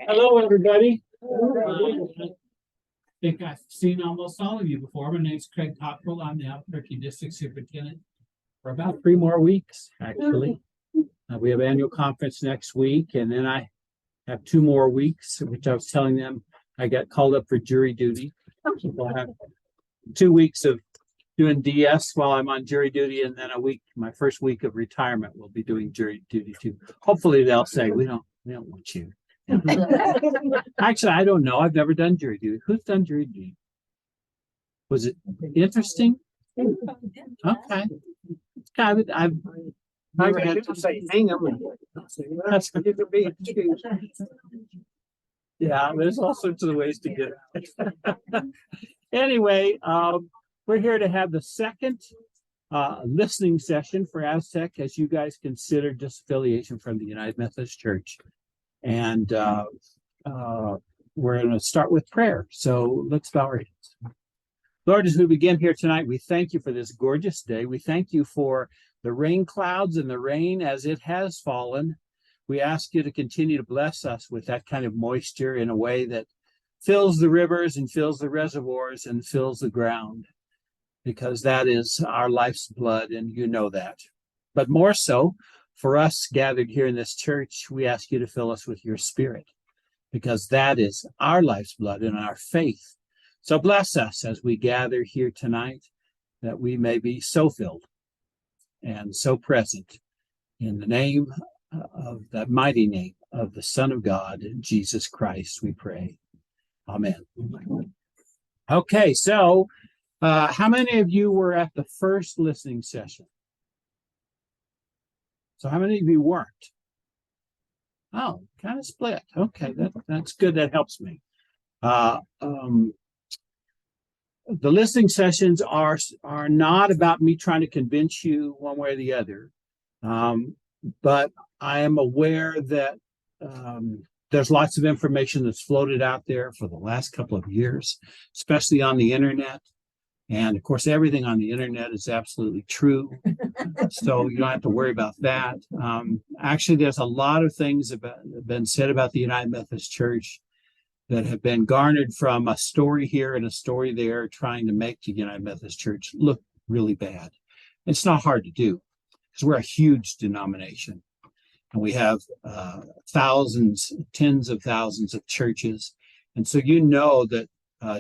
Hello, everybody. I think I've seen almost all of you before. My name's Craig Cockrell. I'm the Albuquerque District Superintendent for about 3 more weeks, actually. We have annual conference next week, and then I have 2 more weeks, which I was telling them I got called up for jury duty. So I'll have 2 weeks of doing DS while I'm on jury duty, and then my first week of retirement, we'll be doing jury duty too. Hopefully they'll say, we don't want you. Actually, I don't know. I've never done jury duty. Who's done jury duty? Was it interesting? Okay. I've never had to say hang them. Yeah, there's all sorts of ways to get it. Anyway, we're here to have the second listening session for Aztec as you guys consider disaffiliation from the United Methodist Church. And we're going to start with prayer. So let's bow our heads. Lord, as we begin here tonight, we thank you for this gorgeous day. We thank you for the rain clouds and the rain as it has fallen. We ask you to continue to bless us with that kind of moisture in a way that fills the rivers and fills the reservoirs and fills the ground, because that is our life's blood, and you know that. But more so, for us gathered here in this church, we ask you to fill us with your Spirit, because that is our life's blood and our faith. So bless us as we gather here tonight, that we may be so filled and so present in the name of that mighty name of the Son of God, Jesus Christ, we pray. Amen. Okay, so how many of you were at the first listening session? So how many of you weren't? Oh, kind of split. Okay, that's good. That helps me. The listening sessions are not about me trying to convince you one way or the other, but I am aware that there's lots of information that's floated out there for the last couple of years, especially on the internet. And of course, everything on the internet is absolutely true. So you don't have to worry about that. Actually, there's a lot of things been said about the United Methodist Church that have been garnered from a story here and a story there, trying to make the United Methodist Church look really bad. It's not hard to do, because we're a huge denomination. And we have thousands, tens of thousands of churches. And so you know that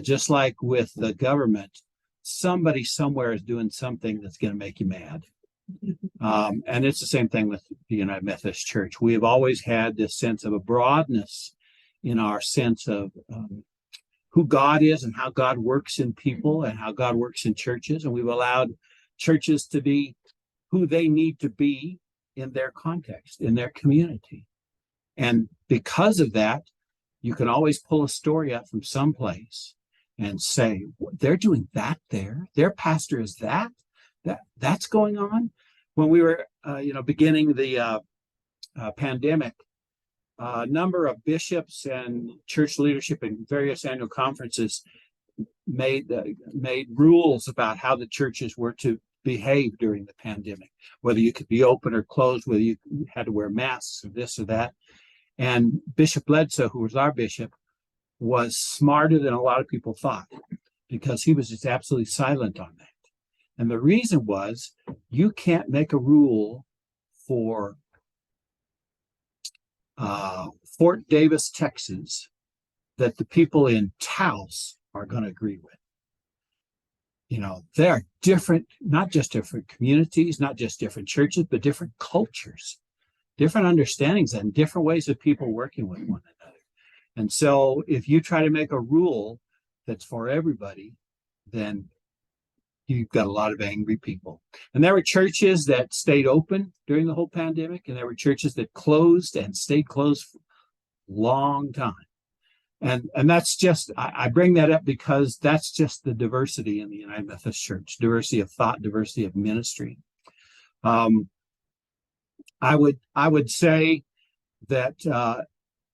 just like with the government, somebody somewhere is doing something that's going to make you mad. And it's the same thing with the United Methodist Church. We have always had this sense of a broadness in our sense of who God is and how God works in people and how God works in churches. And we've allowed churches to be who they need to be in their context, in their community. And because of that, you can always pull a story out from someplace and say, they're doing that there. Their pastor is that's going on. When we were, beginning the pandemic, a number of bishops and church leadership in various annual conferences made rules about how the churches were to behave during the pandemic, whether you could be open or closed, whether you had to wear masks or this or that. And Bishop Bledsoe, who was our bishop, was smarter than a lot of people thought, because he was just absolutely silent on that. And the reason was, you can't make a rule for Fort Davis, Texas, that the people in Taos are going to agree with. There are different, not just different communities, not just different churches, but different cultures, different understandings, and different ways of people working with one another. And so if you try to make a rule that's for everybody, then you've got a lot of angry people. And there were churches that stayed open during the whole pandemic, and there were churches that closed and stayed closed for a long time. And that's just, I bring that up because that's just the diversity in the United Methodist Church, diversity of thought, diversity of ministry. I would say that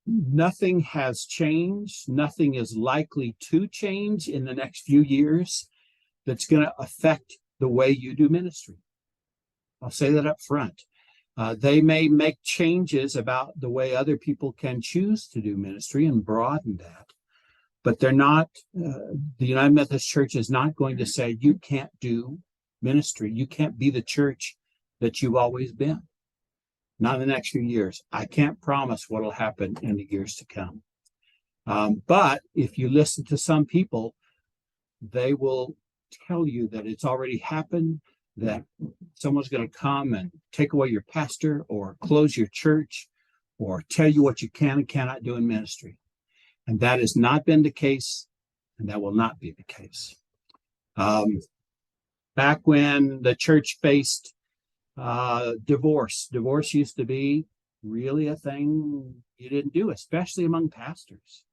nothing has changed. Nothing is likely to change in the next few years that's going to affect the way you do ministry. I'll say that up front. They may make changes about the way other people can choose to do ministry and broaden that. But they're not, the United Methodist Church is not going to say, you can't do ministry. You can't be the church that you've always been. Not in the next few years. I can't promise what will happen in the years to come. But if you listen to some people, they will tell you that it's already happened, that someone's going to come and take away your pastor or close your church or tell you what you can and cannot do in ministry. And that has not been the case, and that will not be the case. Back when the church faced divorce used to be really a thing you didn't do, especially among pastors.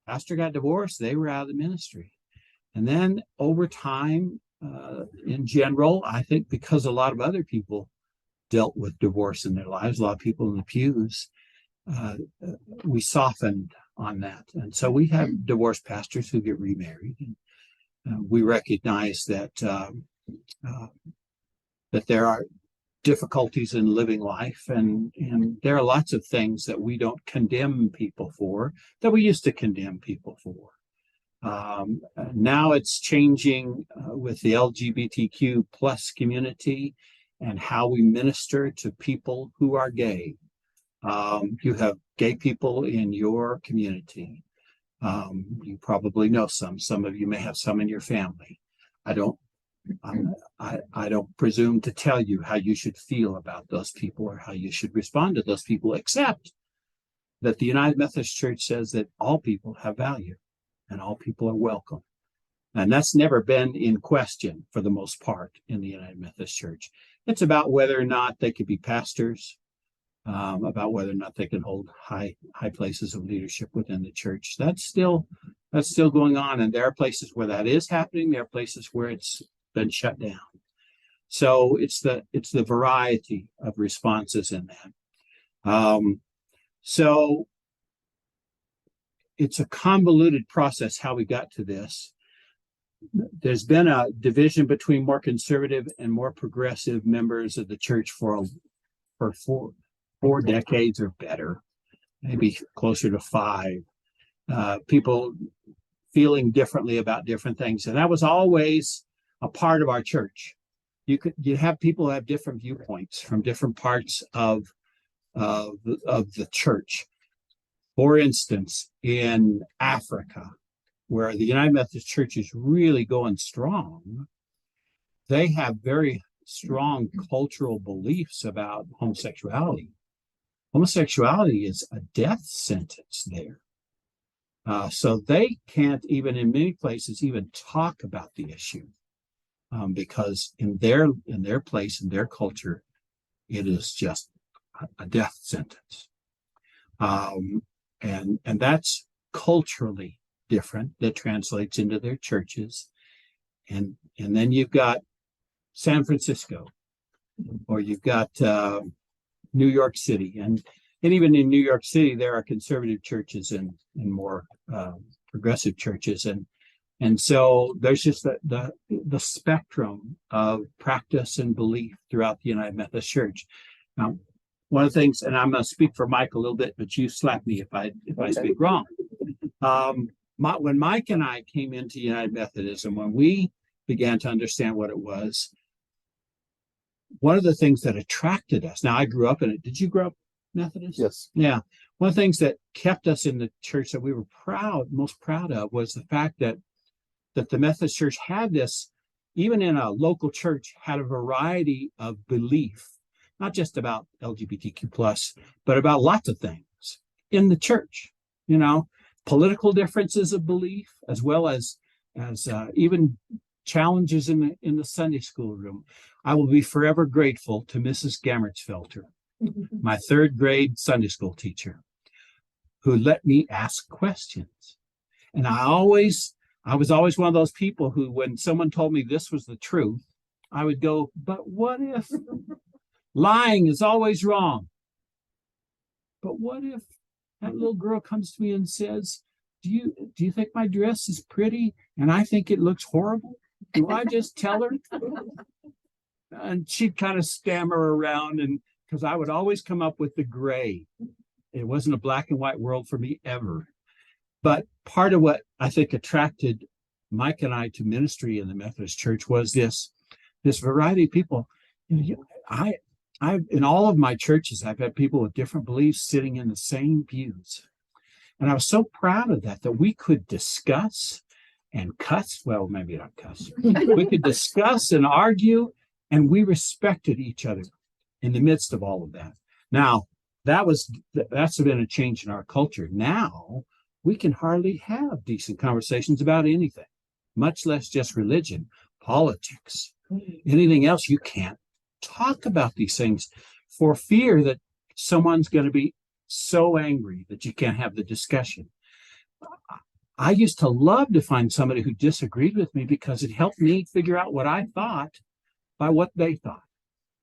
Pastor got divorced, they were out of the ministry. And then over time, in general, I think because a lot of other people dealt with divorce in their lives, a lot of people in the pews, we softened on that. And so we have divorced pastors who get remarried. And we recognize that that there are difficulties in living life, and there are lots of things that we don't condemn people for that we used to condemn people for. Now it's changing with the LGBTQ plus community and how we minister to people who are gay. You have gay people in your community. You probably know some of you may have some in your family. I don't presume to tell you how you should feel about those people or how you should respond to those people, except that the United Methodist Church says that all people have value and all people are welcome. And that's never been in question for the most part in the United Methodist Church. It's about whether or not they could be pastors, about whether or not they can hold high places of leadership within the church. That's still going on, and there are places where that is happening. There are places where it's been shut down. So it's the variety of responses in that. So it's a convoluted process how we got to this. There's been a division between more conservative and more progressive members of the church for four decades or better, maybe closer to 5. People feeling differently about different things, and that was always a part of our church. You have people who have different viewpoints from different parts of the church. For instance, in Africa, where the United Methodist Church is really going strong, they have very strong cultural beliefs about homosexuality. Homosexuality is a death sentence there. So they can't even, in many places, even talk about the issue because in their place, in their culture, it is just a death sentence. And that's culturally different. That translates into their churches. And then you've got San Francisco, or you've got New York City. And even in New York City, there are conservative churches and more progressive churches. And so there's just the spectrum of practice and belief throughout the United Methodist Church. Now, one of the things, and I'm going to speak for Mike a little bit, but you slap me if I speak wrong. When Mike and I came into United Methodism, when we began to understand what it was, one of the things that attracted us, now I grew up in it. Did you grow up Methodist? Yes. Yeah. One of the things that kept us in the church that we were most proud of, was the fact that the Methodist Church had this, even in a local church, had a variety of belief, not just about LGBTQ plus, but about lots of things in the church, political differences of belief, as well as even challenges in the Sunday school room. I will be forever grateful to Mrs. Gammertsfelter, my 3rd grade Sunday school teacher, who let me ask questions. And I was always one of those people who, when someone told me this was the truth, I would go, but what if? Lying is always wrong. But what if that little girl comes to me and says, do you think my dress is pretty and I think it looks horrible? Do I just tell her? And she'd kind of stammer around and because I would always come up with the gray. It wasn't a black and white world for me ever. But part of what I think attracted Mike and I to ministry in the Methodist Church was this variety of people. I in all of my churches, I've had people with different beliefs sitting in the same pews. And I was so proud of that we could discuss and cuss. Well, maybe not cuss. We could discuss and argue, and we respected each other in the midst of all of that. Now, that's been a change in our culture. Now, we can hardly have decent conversations about anything, much less just religion, politics, anything else. You can't talk about these things for fear that someone's going to be so angry that you can't have the discussion. I used to love to find somebody who disagreed with me because it helped me figure out what I thought by what they thought.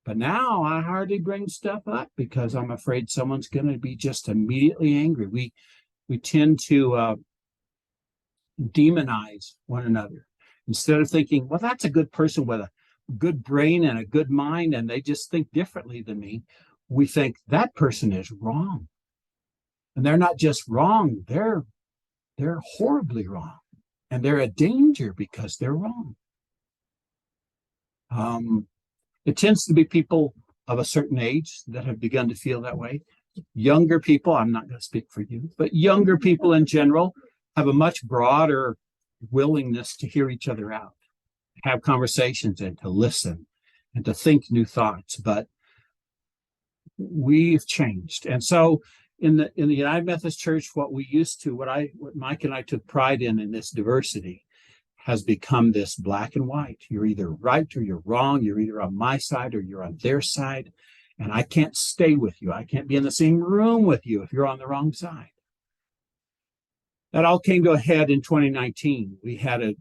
But now I hardly bring stuff up because I'm afraid someone's going to be just immediately angry. We tend to demonize one another instead of thinking, well, that's a good person with a good brain and a good mind, and they just think differently than me. We think that person is wrong. And they're not just wrong, they're horribly wrong. And they're a danger because they're wrong. It tends to be people of a certain age that have begun to feel that way. Younger people, I'm not going to speak for you, but younger people in general have a much broader willingness to hear each other out, have conversations and to listen and to think new thoughts. But we've changed. And so in the United Methodist Church, what Mike and I took pride in this diversity has become this black and white. You're either right or you're wrong. You're either on my side or you're on their side. And I can't stay with you. I can't be in the same room with you if you're on the wrong side. That all came to a head in 2019. We had a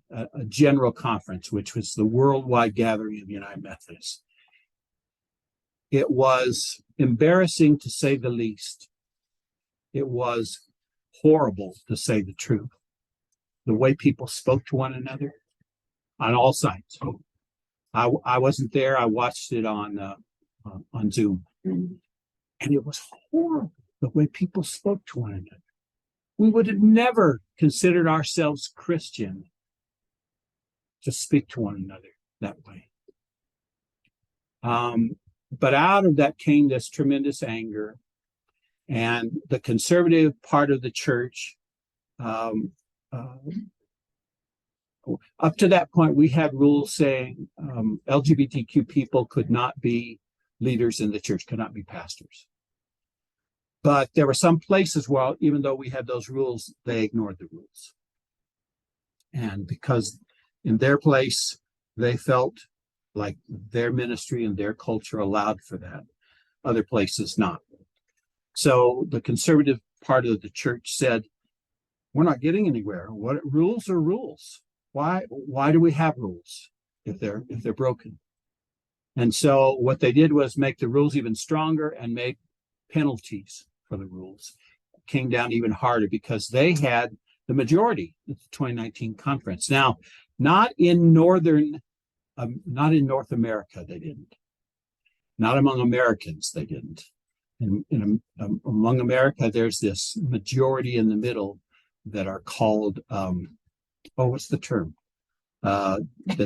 general conference, which was the worldwide gathering of the United Methodists. It was embarrassing to say the least. It was horrible to say the truth. The way people spoke to one another on all sides. I wasn't there. I watched it on Zoom. And it was horrible, the way people spoke to one another. We would have never considered ourselves Christian to speak to one another that way. But out of that came this tremendous anger. And the conservative part of the church, up to that point, we had rules saying LGBTQ people could not be leaders in the church, could not be pastors. But there were some places where, even though we had those rules, they ignored the rules. And because in their place, they felt like their ministry and their culture allowed for that. Other places not. So the conservative part of the church said, we're not getting anywhere. What rules are rules? Why do we have rules if they're broken? And so what they did was make the rules even stronger and make penalties for the rules. It came down even harder because they had the majority at the 2019 conference. Now, not in North America, they didn't. Not among Americans, they didn't. Among America, there's this majority in the middle that are called, what's the term? That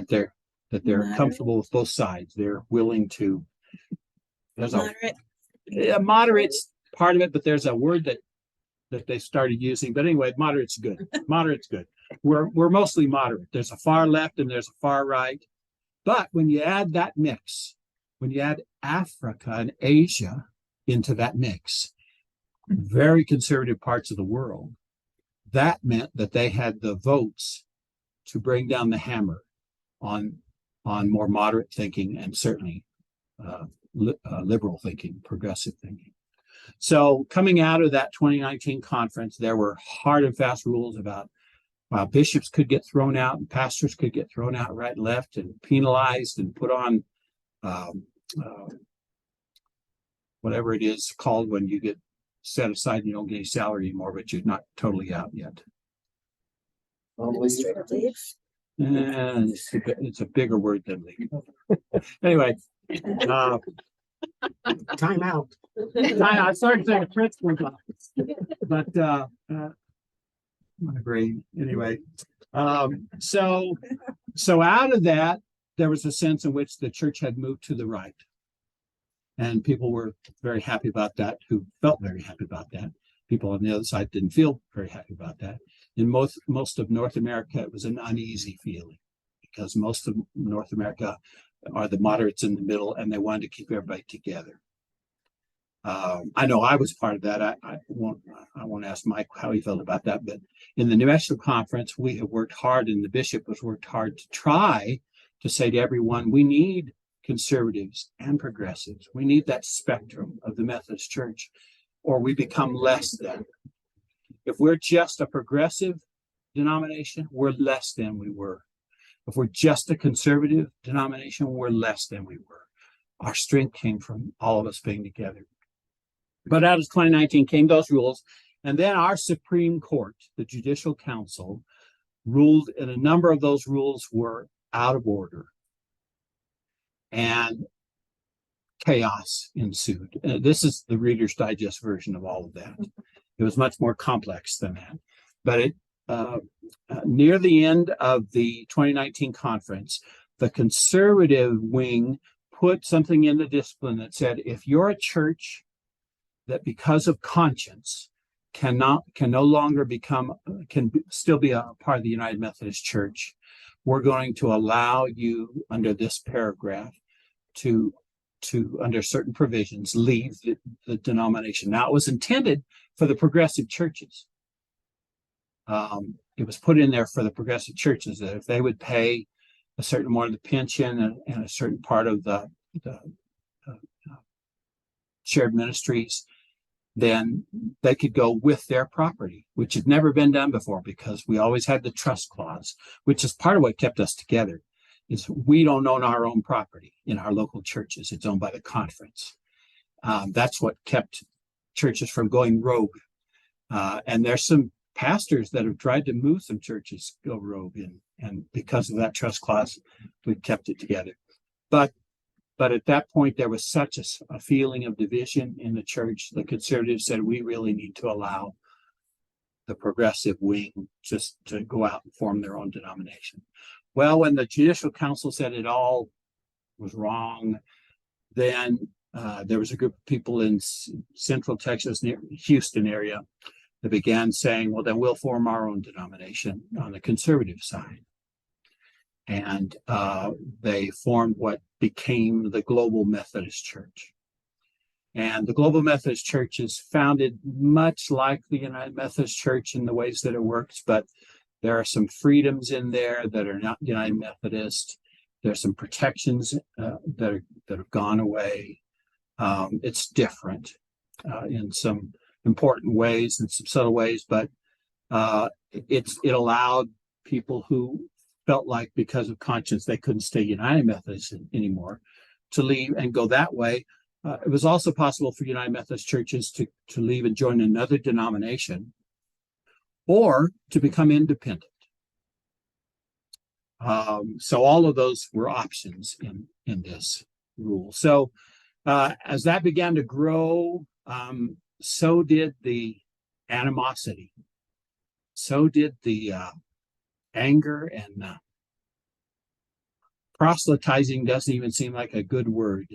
they're comfortable with both sides. They're willing to. There's moderate's part of it, but there's a word that they started using. But anyway, moderate's good. Moderate's good. We're mostly moderate. There's a far left and there's a far right. But when you add that mix, when you add Africa and Asia into that mix, very conservative parts of the world, that meant that they had the votes to bring down the hammer on more moderate thinking and certainly liberal thinking, progressive thinking. So coming out of that 2019 conference, there were hard and fast rules about bishops could get thrown out and pastors could get thrown out right and left and penalized and put on whatever it is called when you get set aside and you don't get any salary anymore, but you're not totally out yet. It's a bigger word than leave. Anyway, Time out. I started to say a principal class, but my brain anyway. So out of that, there was a sense in which the church had moved to the right, and people were very happy about that. Who felt very happy about that. People on the other side didn't feel very happy about that. In most of North America, it was an uneasy feeling because most of North America are the moderates in the middle, and they wanted to keep everybody together. I know I was part of that. I won't ask Mike how he felt about that, but in the New Mexico conference, we have worked hard, and the bishop has worked hard to try to say to everyone, we need conservatives and progressives. We need that spectrum of the Methodist Church, or we become less than. If we're just a progressive denomination, we're less than we were. If we're just a conservative denomination, we're less than we were. Our strength came from all of us being together. But out of 2019 came those rules, and then our Supreme Court, the Judicial Council, ruled, and a number of those rules were out of order, and chaos ensued. This is the Reader's Digest version of all of that. It was much more complex than that. But near the end of the 2019 conference, the conservative wing put something in the discipline that said, if you're a church that because of conscience can no longer can still be a part of the United Methodist Church, we're going to allow you under this paragraph to under certain provisions leave the denomination. Now, it was intended for the progressive churches. It was put in there for the progressive churches that if they would pay a certain amount of the pension and a certain part of the shared ministries, then they could go with their property, which had never been done before because we always had the trust clause, which is part of what kept us together, is we don't own our own property in our local churches. It's owned by the conference. That's what kept churches from going rogue. And there's some pastors that have tried to move some churches go rogue, and because of that trust clause, we've kept it together. But at that point, there was such a feeling of division in the church. The conservatives said, we really need to allow the progressive wing just to go out and form their own denomination. Well, when the Judicial Council said it all was wrong, then there was a group of people in Central Texas, near Houston area, that began saying, well, then we'll form our own denomination on the conservative side. And they formed what became the Global Methodist Church. And the Global Methodist Church is founded much like the United Methodist Church in the ways that it works, but there are some freedoms in there that are not United Methodist. There's some protections that have gone away. It's different in some important ways and some subtle ways, but it allowed people who felt like because of conscience they couldn't stay United Methodist anymore to leave and go that way. It was also possible for United Methodist churches to leave and join another denomination or to become independent. So all of those were options in this rule. So as that began to grow, so did the animosity. So did the anger, and proselytizing doesn't even seem like a good word.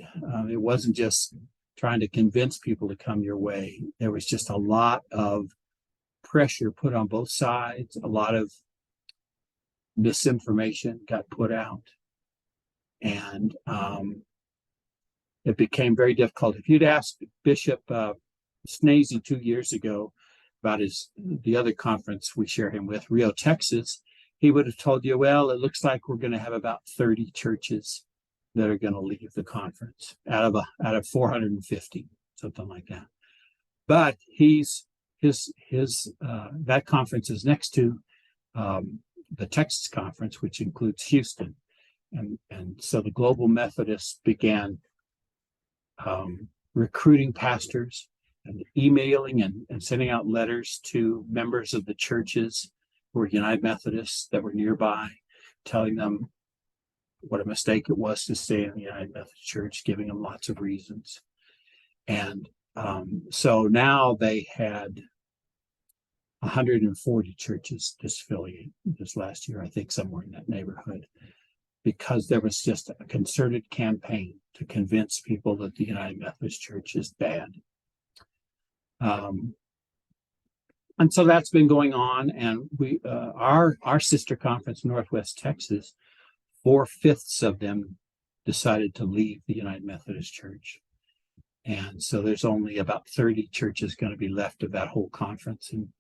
It wasn't just trying to convince people to come your way. There was just a lot of pressure put on both sides. A lot of misinformation got put out, and it became very difficult. If you'd asked Bishop Snazy 2 years ago about the other conference we share him with, Rio, Texas, he would have told you, well, it looks like we're going to have about 30 churches that are going to leave the conference out of 450, something like that. But that conference is next to the Texas conference, which includes Houston, and so the Global Methodists began recruiting pastors and emailing and sending out letters to members of the churches who were United Methodists that were nearby, telling them what a mistake it was to stay in the United Methodist Church, giving them lots of reasons. And so now they had 140 churches disaffiliate this last year, I think somewhere in that neighborhood, because there was just a concerted campaign to convince people that the United Methodist Church is bad. And so that's been going on, and we our sister conference, Northwest Texas, 4/5 of them decided to leave the United Methodist Church. And so there's only about 30 churches going to be left of that whole conference, and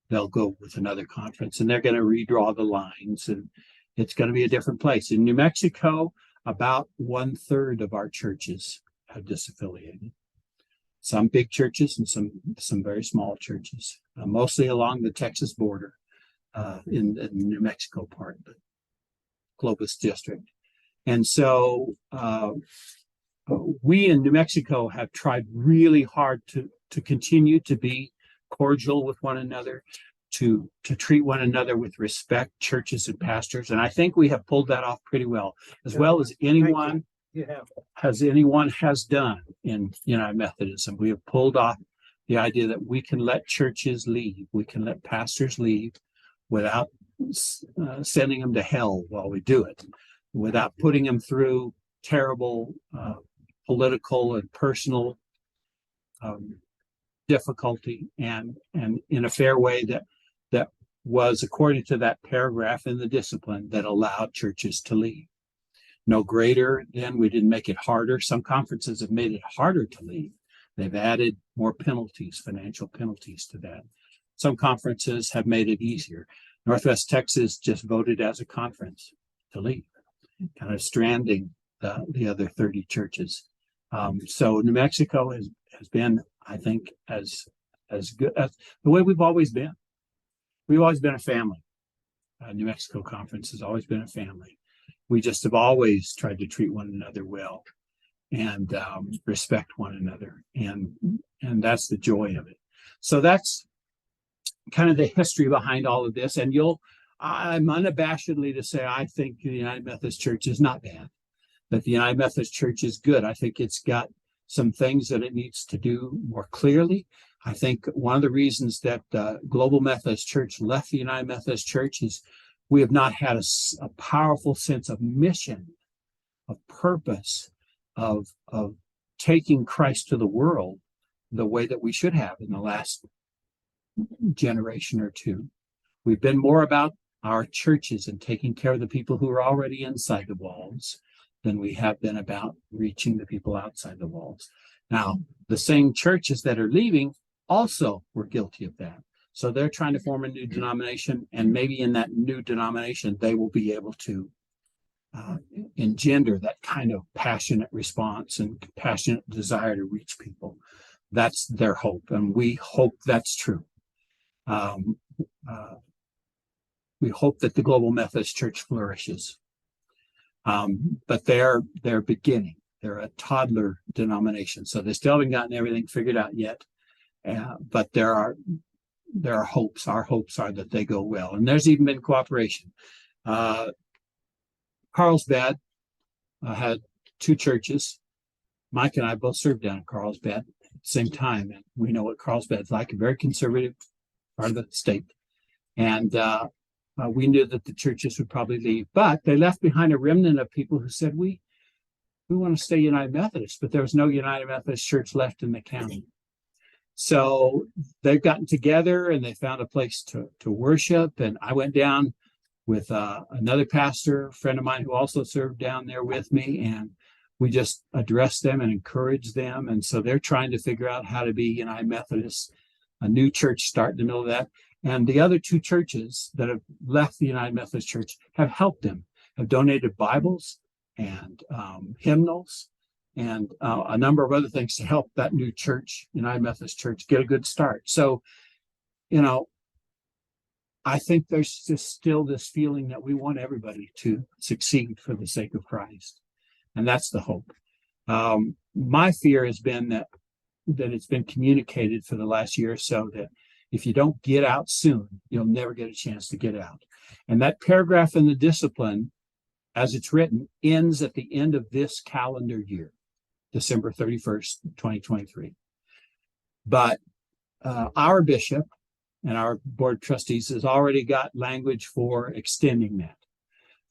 they'll go with another conference, and they're going to redraw the lines, and it's going to be a different place. In New Mexico, about 1/3 of our churches have disaffiliated. Some big churches and some very small churches, mostly along the Texas border in the New Mexico part, the Clovis district. And so we in New Mexico have tried really hard to continue to be cordial with one another, to treat one another with respect, churches and pastors. And I think we have pulled that off pretty well as anyone has done in United Methodism. We have pulled off the idea that we can let churches leave, we can let pastors leave without sending them to hell while we do it, without putting them through terrible political and personal difficulty, and in a fair way that was according to that paragraph in the discipline that allowed churches to leave. No greater than we didn't make it harder. Some conferences have made it harder to leave. They've added more penalties, financial penalties to that. Some conferences have made it easier. Northwest Texas just voted as a conference to leave, kind of stranding the other 30 churches. So New Mexico has been, I think, as good as the way we've always been. We've always been a family. New Mexico Conference has always been a family. We just have always tried to treat one another well and respect one another, and that's the joy of it. So that's kind of the history behind all of this. And I'm unabashedly to say I think the United Methodist Church is not bad, that the United Methodist Church is good. I think it's got some things that it needs to do more clearly. I think one of the reasons that Global Methodist Church left the United Methodist Church is we have not had a powerful sense of mission, of purpose, of taking Christ to the world the way that we should have in the last generation or two. We've been more about our churches and taking care of the people who are already inside the walls than we have been about reaching the people outside the walls. Now, the same churches that are leaving also were guilty of that. So they're trying to form a new denomination, and maybe in that new denomination, they will be able to engender that kind of passionate response and passionate desire to reach people. That's their hope, and we hope that's true. We hope that the Global Methodist Church flourishes. But they're beginning. They're a toddler denomination, so they still haven't gotten everything figured out yet. But there are hopes. Our hopes are that they go well, and there's even been cooperation. Carlsbad had 2 churches. Mike and I both served down at Carlsbad at the same time, and we know what Carlsbad's like, a very conservative part of the state. And we knew that the churches would probably leave, but they left behind a remnant of people who said, we want to stay United Methodist, but there was no United Methodist Church left in the county. So they've gotten together and they found a place to worship. And I went down with another pastor, a friend of mine who also served down there with me, and we just addressed them and encouraged them. And so they're trying to figure out how to be United Methodist, a new church start in the middle of that. And the other 2 churches that have left the United Methodist Church have helped them, have donated Bibles and hymnals and a number of other things to help that new church, United Methodist Church, get a good start. So, I think there's just still this feeling that we want everybody to succeed for the sake of Christ. And that's the hope. My fear has been that it's been communicated for the last year or so that if you don't get out soon, you'll never get a chance to get out. And that paragraph in the discipline as it's written, ends at the end of this calendar year, December 31st, 2023. But our bishop and our board of trustees has already got language for extending that.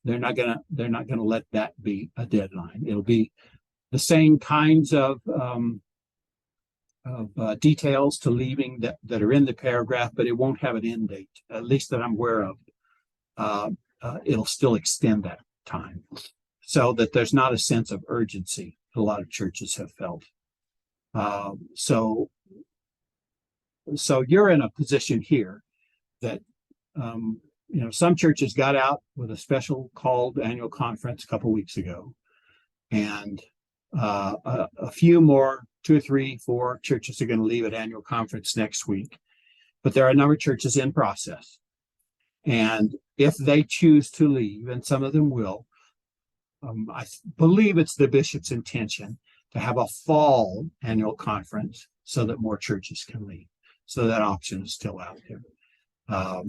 They're not gonna let that be a deadline. It'll be the same kinds of details to leaving that are in the paragraph, but it won't have an end date, at least that I'm aware of. It'll still extend that time so that there's not a sense of urgency a lot of churches have felt. So you're in a position here that, some churches got out with a special called annual conference a couple weeks ago, and a few more, 2 or 3, 4 churches are going to leave at annual conference next week. But there are a number of churches in process. And if they choose to leave, and some of them will, I believe it's the bishop's intention to have a fall annual conference so that more churches can leave. So that option is still out there.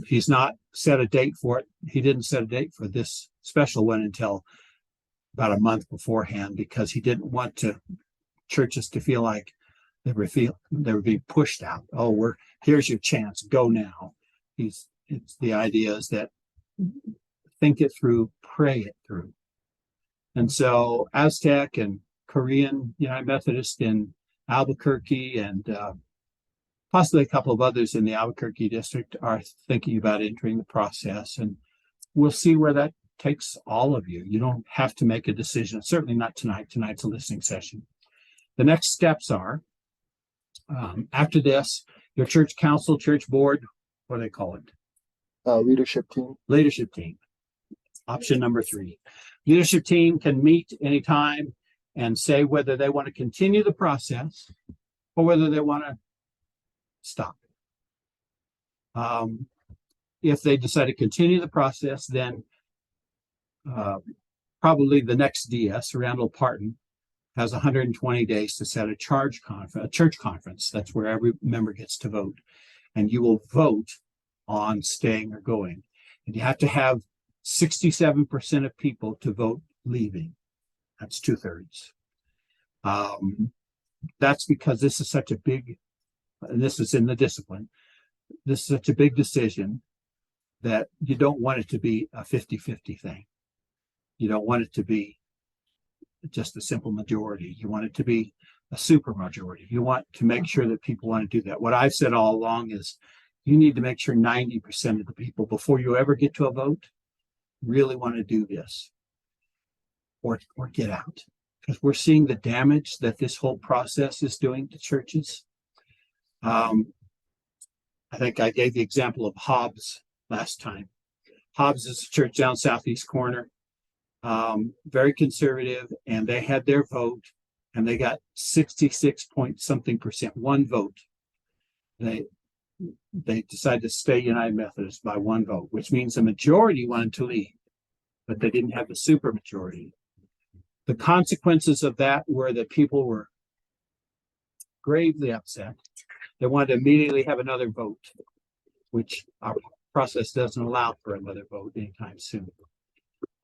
He's not set a date for it. He didn't set a date for this special one until about a month beforehand, because he didn't want churches to feel like they were being pushed out. Oh, here's your chance, go now. The idea is that think it through, pray it through. And so Aztec and Korean United Methodist in Albuquerque and possibly a couple of others in the Albuquerque district are thinking about entering the process. And we'll see where that takes all of you. You don't have to make a decision, certainly not tonight. Tonight's a listening session. The next steps are, after this, your church council, church board, what do they call it? Leadership team. Leadership team. Option number 3. Leadership team can meet anytime and say whether they want to continue the process or whether they want to stop. If they decide to continue the process, then probably the next DS, Randall Parton, has 120 days to set a church conference. That's where every member gets to vote. And you will vote on staying or going. And you have to have 67% of people to vote leaving. That's 2/3. That's because this is such a big, and this is in the discipline, this is such a big decision that you don't want it to be a 50-50 thing. You don't want it to be just a simple majority. You want it to be a super majority. You want to make sure that people want to do that. What I've said all along is you need to make sure 90% of the people, before you ever get to a vote, really want to do this or get out. Because we're seeing the damage that this whole process is doing to churches. I think I gave the example of Hobbs last time. Hobbs is a church down southeast corner. Very conservative, and they had their vote, and they got 66-point-something%, one vote. They decided to stay United Methodist by one vote, which means the majority wanted to leave, but they didn't have the super majority. The consequences of that were that people were gravely upset. They wanted to immediately have another vote, which our process doesn't allow for another vote anytime soon.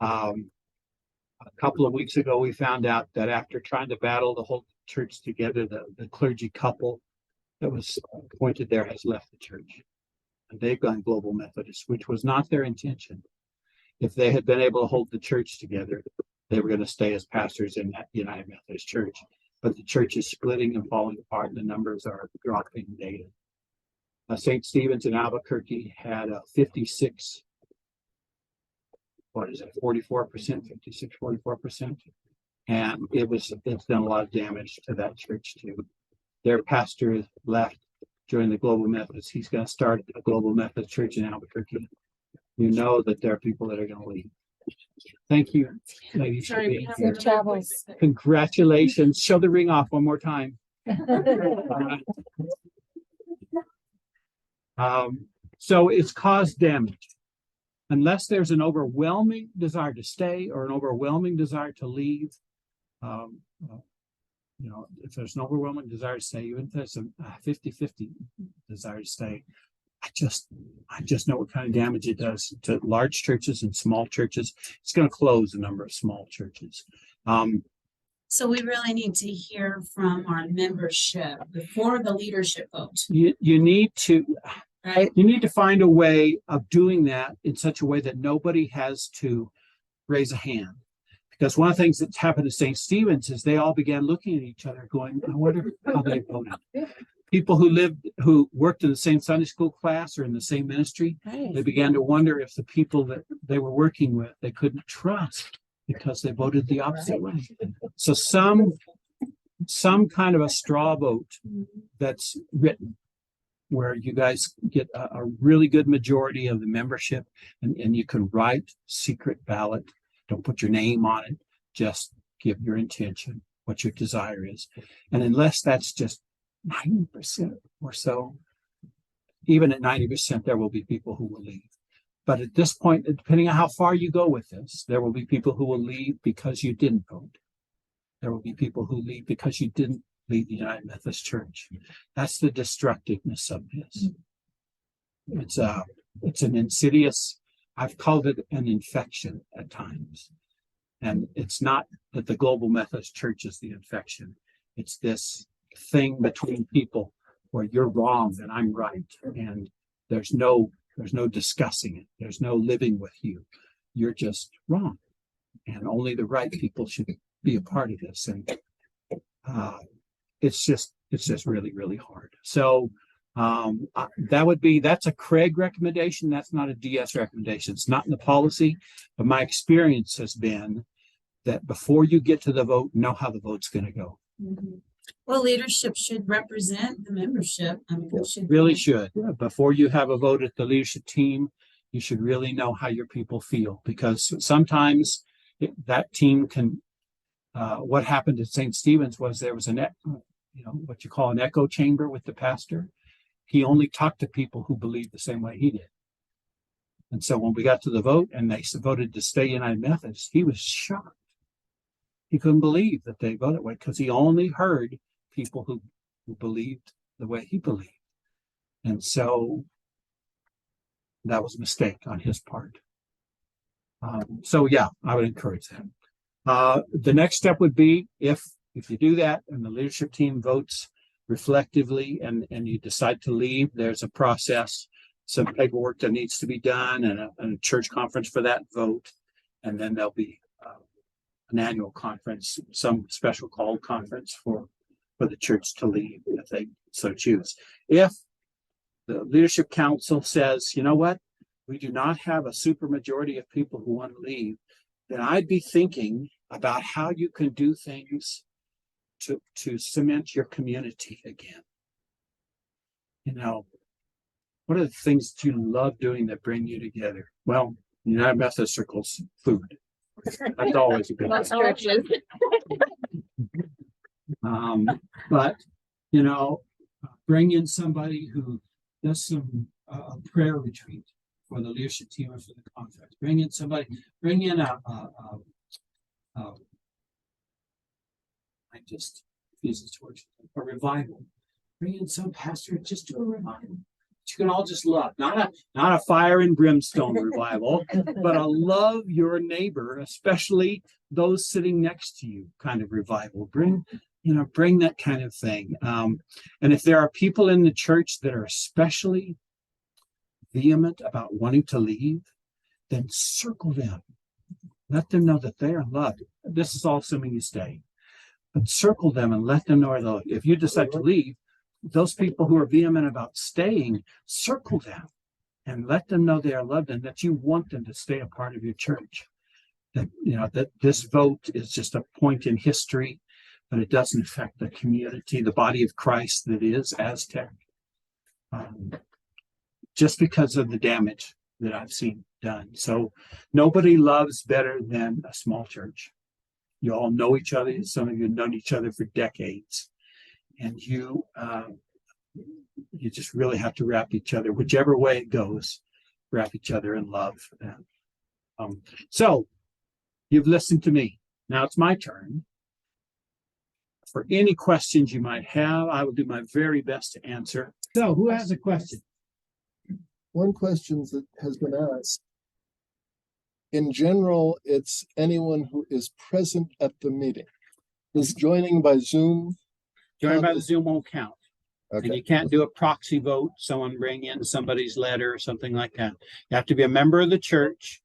A couple of weeks ago, we found out that after trying to battle the whole church together, the clergy couple that was appointed there has left the church. And they've gone Global Methodist, which was not their intention. If they had been able to hold the church together, they were going to stay as pastors in that United Methodist Church. But the church is splitting and falling apart, and the numbers are dropping daily. St. Stephen's in Albuquerque had a 44%, 44%. And it's done a lot of damage to that church too. Their pastor left during the Global Methodist. He's going to start a Global Methodist Church in Albuquerque. You know that there are people that are going to leave. Thank you, ladies, for being here. Congratulations. Show the ring off one more time. So it's caused damage. Unless there's an overwhelming desire to stay or an overwhelming desire to leave, if there's an overwhelming desire to stay, even if there's a 50-50 desire to stay, I just know what kind of damage it does to large churches and small churches. It's going to close a number of small churches. So we really need to hear from our membership before the leadership vote, You need to right? find a way of doing that in such a way that nobody has to raise a hand. Because one of the things that's happened at St. Stephen's is they all began looking at each other going, I wonder how they voted. People who worked in the same Sunday school class or in the same ministry, Right. they began to wonder if the people that they were working with, they couldn't trust because they voted the opposite way. So some kind of a straw vote that's written where you guys get a really good majority of the membership and you can write secret ballot. Don't put your name on it. Just give your intention, what your desire is. And unless that's just 90% or so, even at 90%, there will be people who will leave. But at this point, depending on how far you go with this, there will be people who will leave because you didn't vote. There will be people who leave because you didn't lead the United Methodist Church. That's the destructiveness of this. It's an insidious, I've called it an infection at times. And it's not that the Global Methodist Church is the infection. It's this thing between people where you're wrong and I'm right. And there's no discussing it. There's no living with you. You're just wrong. And only the right people should be a part of this. And it's just really, really hard. So that's a Craig recommendation. That's not a DS recommendation. It's not in the policy, but my experience has been that before you get to the vote, know how the vote's going to go. Mm-hmm. Well, leadership should represent the membership. I mean, it should really should. Before you have a vote at the leadership team, you should really know how your people feel, because sometimes that team can. What happened at St. Stephen's was there was what you call an echo chamber with the pastor. He only talked to people who believed the same way he did. And so when we got to the vote and they voted to stay United Methodist, he was shocked. He couldn't believe that they voted that way because he only heard people who believed the way he believed. And so that was a mistake on his part. So yeah, I would encourage that. The next step would be if you do that and the leadership team votes reflectively and you decide to leave, there's a process, some paperwork that needs to be done and a church conference for that vote. And then there'll be an annual conference, some special called conference for the church to leave if they so choose. If the leadership council says, you know what, we do not have a super majority of people who want to leave, then I'd be thinking about how you can do things to cement your community again. What are the things that you love doing that bring you together? Well, United Methodist Circle's food. That's always a good thing. But bring in somebody who does some prayer retreat for the leadership team or for the conference. Bring in a revival. Bring in some pastor, just do a revival. You can all just love, not a fire and brimstone revival, but a love your neighbor, especially those sitting next to you kind of revival. Bring that kind of thing. And if there are people in the church that are especially vehement about wanting to leave, then circle them. Let them know that they are loved. This is all assuming you stay. But circle them and let them know that if you decide to leave, those people who are vehement about staying, circle them and let them know they are loved and that you want them to stay a part of your church. That this vote is just a point in history, but it doesn't affect the community, the body of Christ that is Aztec. Just because of the damage that I've seen done. So nobody loves better than a small church. You all know each other. Some of you have known each other for decades. And you just really have to wrap each other, whichever way it goes, wrap each other in love. So you've listened to me. Now it's my turn. For any questions you might have, I will do my very best to answer. So who has a question? one question that has been asked. In general, it's anyone who is present at the meeting. Is joining by Zoom? Joined by the Zoom won't count. And Okay, you can't do a proxy vote, someone bring in somebody's letter or something like that. You have to be a member of the church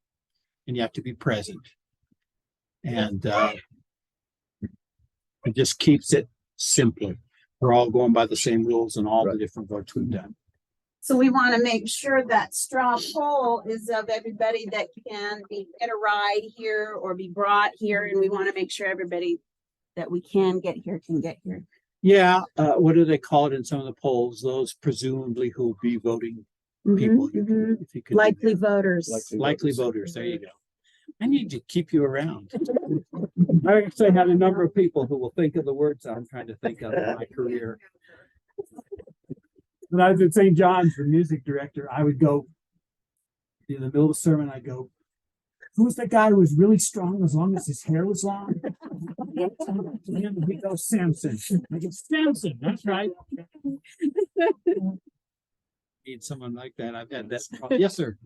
and you have to be present. And it just keeps it simple. We're all going by the same rules and all the different votes we've done. So we want to make sure that straw poll is of everybody that can get a ride here or be brought here. And we want to make sure everybody that we can get here can get here. Yeah, what do they call it in some of the polls? Those presumably who will be voting people. If you could do Likely that. voters. Likely voters. There you go. I need to keep you around. I actually had a number of people who will think of the words I'm trying to think of in my career. When I was at St. John's, the music director, I would go in the middle of a sermon, I'd go, who's that guy who was really strong as long as his hair was long? And he goes, Samson. I go, Samson, that's right. Need someone like that. I've had that. Yes, sir.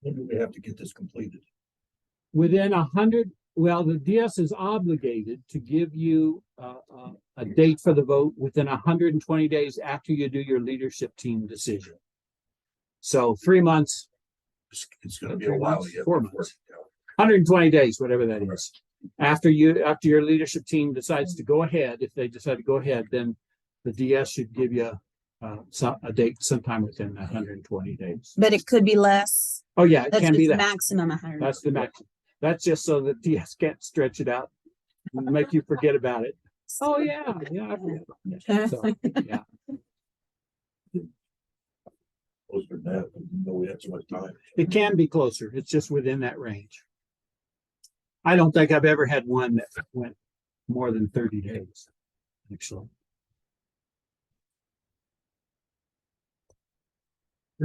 When do we have to get this completed? Within 100, well, the DS is obligated to give you a date for the vote within 120 days after you do your leadership team decision. So 3 months. It's gonna be a while yet. 4 months. 120 days, whatever that is. After your leadership team decides to go ahead, if they decide to go ahead, then the DS should give you a date sometime within that 120 days. But it could be less. Oh, yeah, it That's can be just that. maximum 100. That's the maximum. That's just so that DS can't stretch it out and make you forget about it. Oh, yeah, yeah. So, yeah. Closer than that, we know we have so much time. It can be closer. It's just within that range. I don't think I've ever had one that went more than 30 days, actually.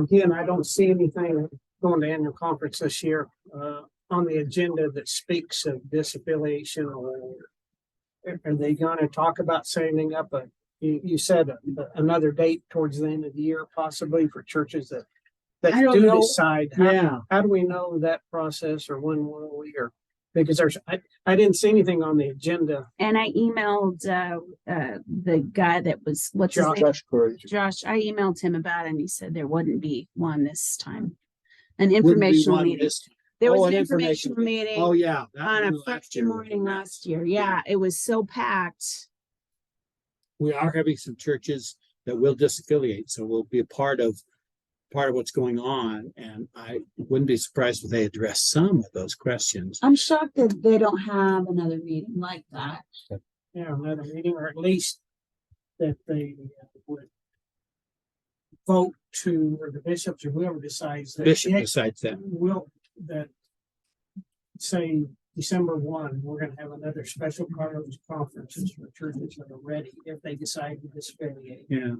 Again, I don't see anything going to annual conference this year on the agenda that speaks of disaffiliation, or are they going to talk about setting up you said another date towards the end of the year, possibly for churches that I don't do know. decide. How do we know that process, or when will we, or because I didn't see anything on the agenda. And I emailed the guy that was, what's his name? Josh Curry. Josh. I emailed him about it and he said there wouldn't be one this time. An Wouldn't be informational one meeting. this- There was Oh, an an informational meeting Oh, yeah. that on a was last Friday year. morning last year. Yeah, it was so packed. We are having some churches that will disaffiliate, so we'll be a part of what's going on. And I wouldn't be surprised if they address some of those questions. I'm shocked that they don't have another meeting like that. Another meeting, or at least that they would vote to, or the bishops or whoever decides that. Bishop decides that. Will that say December 1, we're going to have another special conferences for churches that are ready if they decide to disaffiliate. Yeah.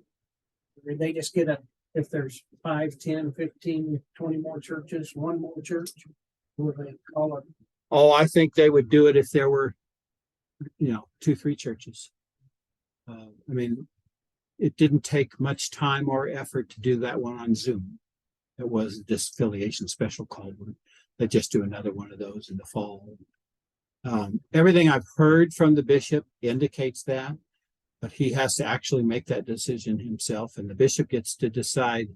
Or they just get if there's 5, 10, 15, 20 more churches, one more church, will they call it? Oh, I think they would do it if there were, 2, 3 churches. I mean, it didn't take much time or effort to do that one on Zoom. It was a disaffiliation special call. They just do another one of those in the fall. Everything I've heard from the bishop indicates that, but he has to actually make that decision himself, and the bishop gets to decide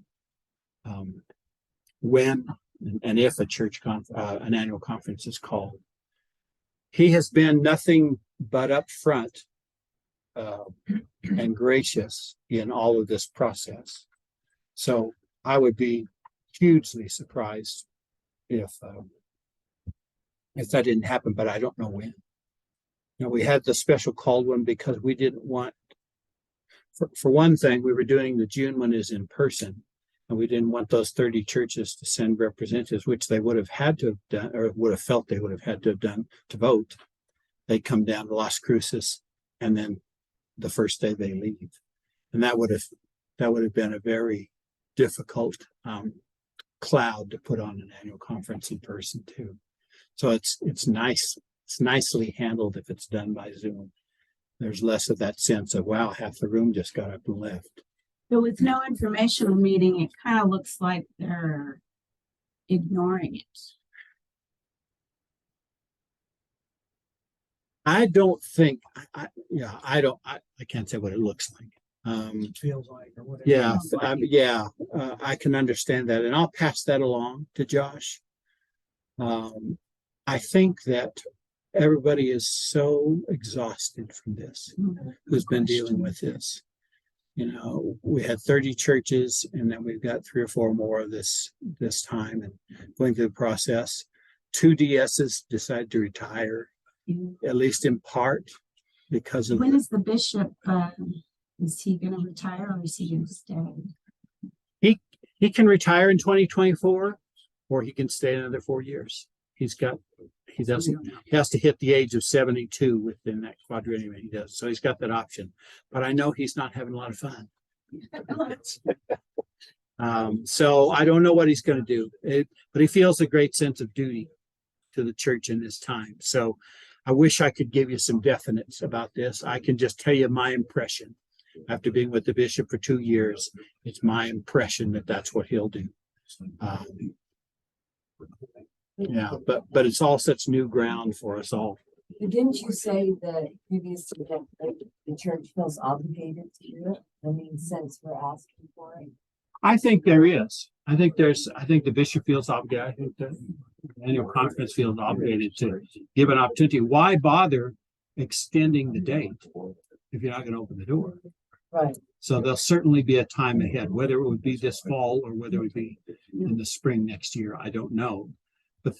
when and if an annual conference is called. He has been nothing but upfront and gracious in all of this process. So I would be hugely surprised if that didn't happen, but I don't know when. We had the special called one because we didn't want, for one thing, we were doing the June one is in person, and we didn't want those 30 churches to send representatives, which they would have had to have done, or would have felt they would have had to have done to vote. They come down to Las Cruces, and then the first day they leave, and that would have been a very difficult cloud to put on an annual conference in person too. So it's nice. It's nicely handled if it's done by Zoom. There's less of that sense of, wow, half the room just got up and left. But with no informational meeting, it kind of looks like they're ignoring it. I don't think, I can't say what it looks like. Feels like, or whatever. Yeah, I can understand that, and I'll pass that along to Josh. I think that everybody is so exhausted from this, who's been dealing with this. You know, we had 30 churches, and then we've got 3 or 4 more this time, and going through the process. 2 DSs decided to retire, at least in part, because of When is the bishop, is he gonna retire or is he gonna stay? he can retire in 2024, or he can stay another 4 years. He has to hit the age of 72 within that quadrennium. He does. So he's got that option, but I know he's not having a lot of fun. So I don't know what he's going to do, but he feels a great sense of duty to the church in this time. So I wish I could give you some definites about this. I can just tell you my impression after being with the bishop for 2 years. It's my impression that that's what he'll do. Yeah, but it's all such new ground for us all. But didn't you say that previously that the church feels obligated to do it? I mean, since we're asking for it. I think there is. I think the bishop feels obligated. I think the annual conference feels obligated to give an opportunity. Why bother extending the date if you're not going to open the door? Right. So there'll certainly be a time ahead, whether it would be this fall or whether it would be in the spring next year. I don't know. But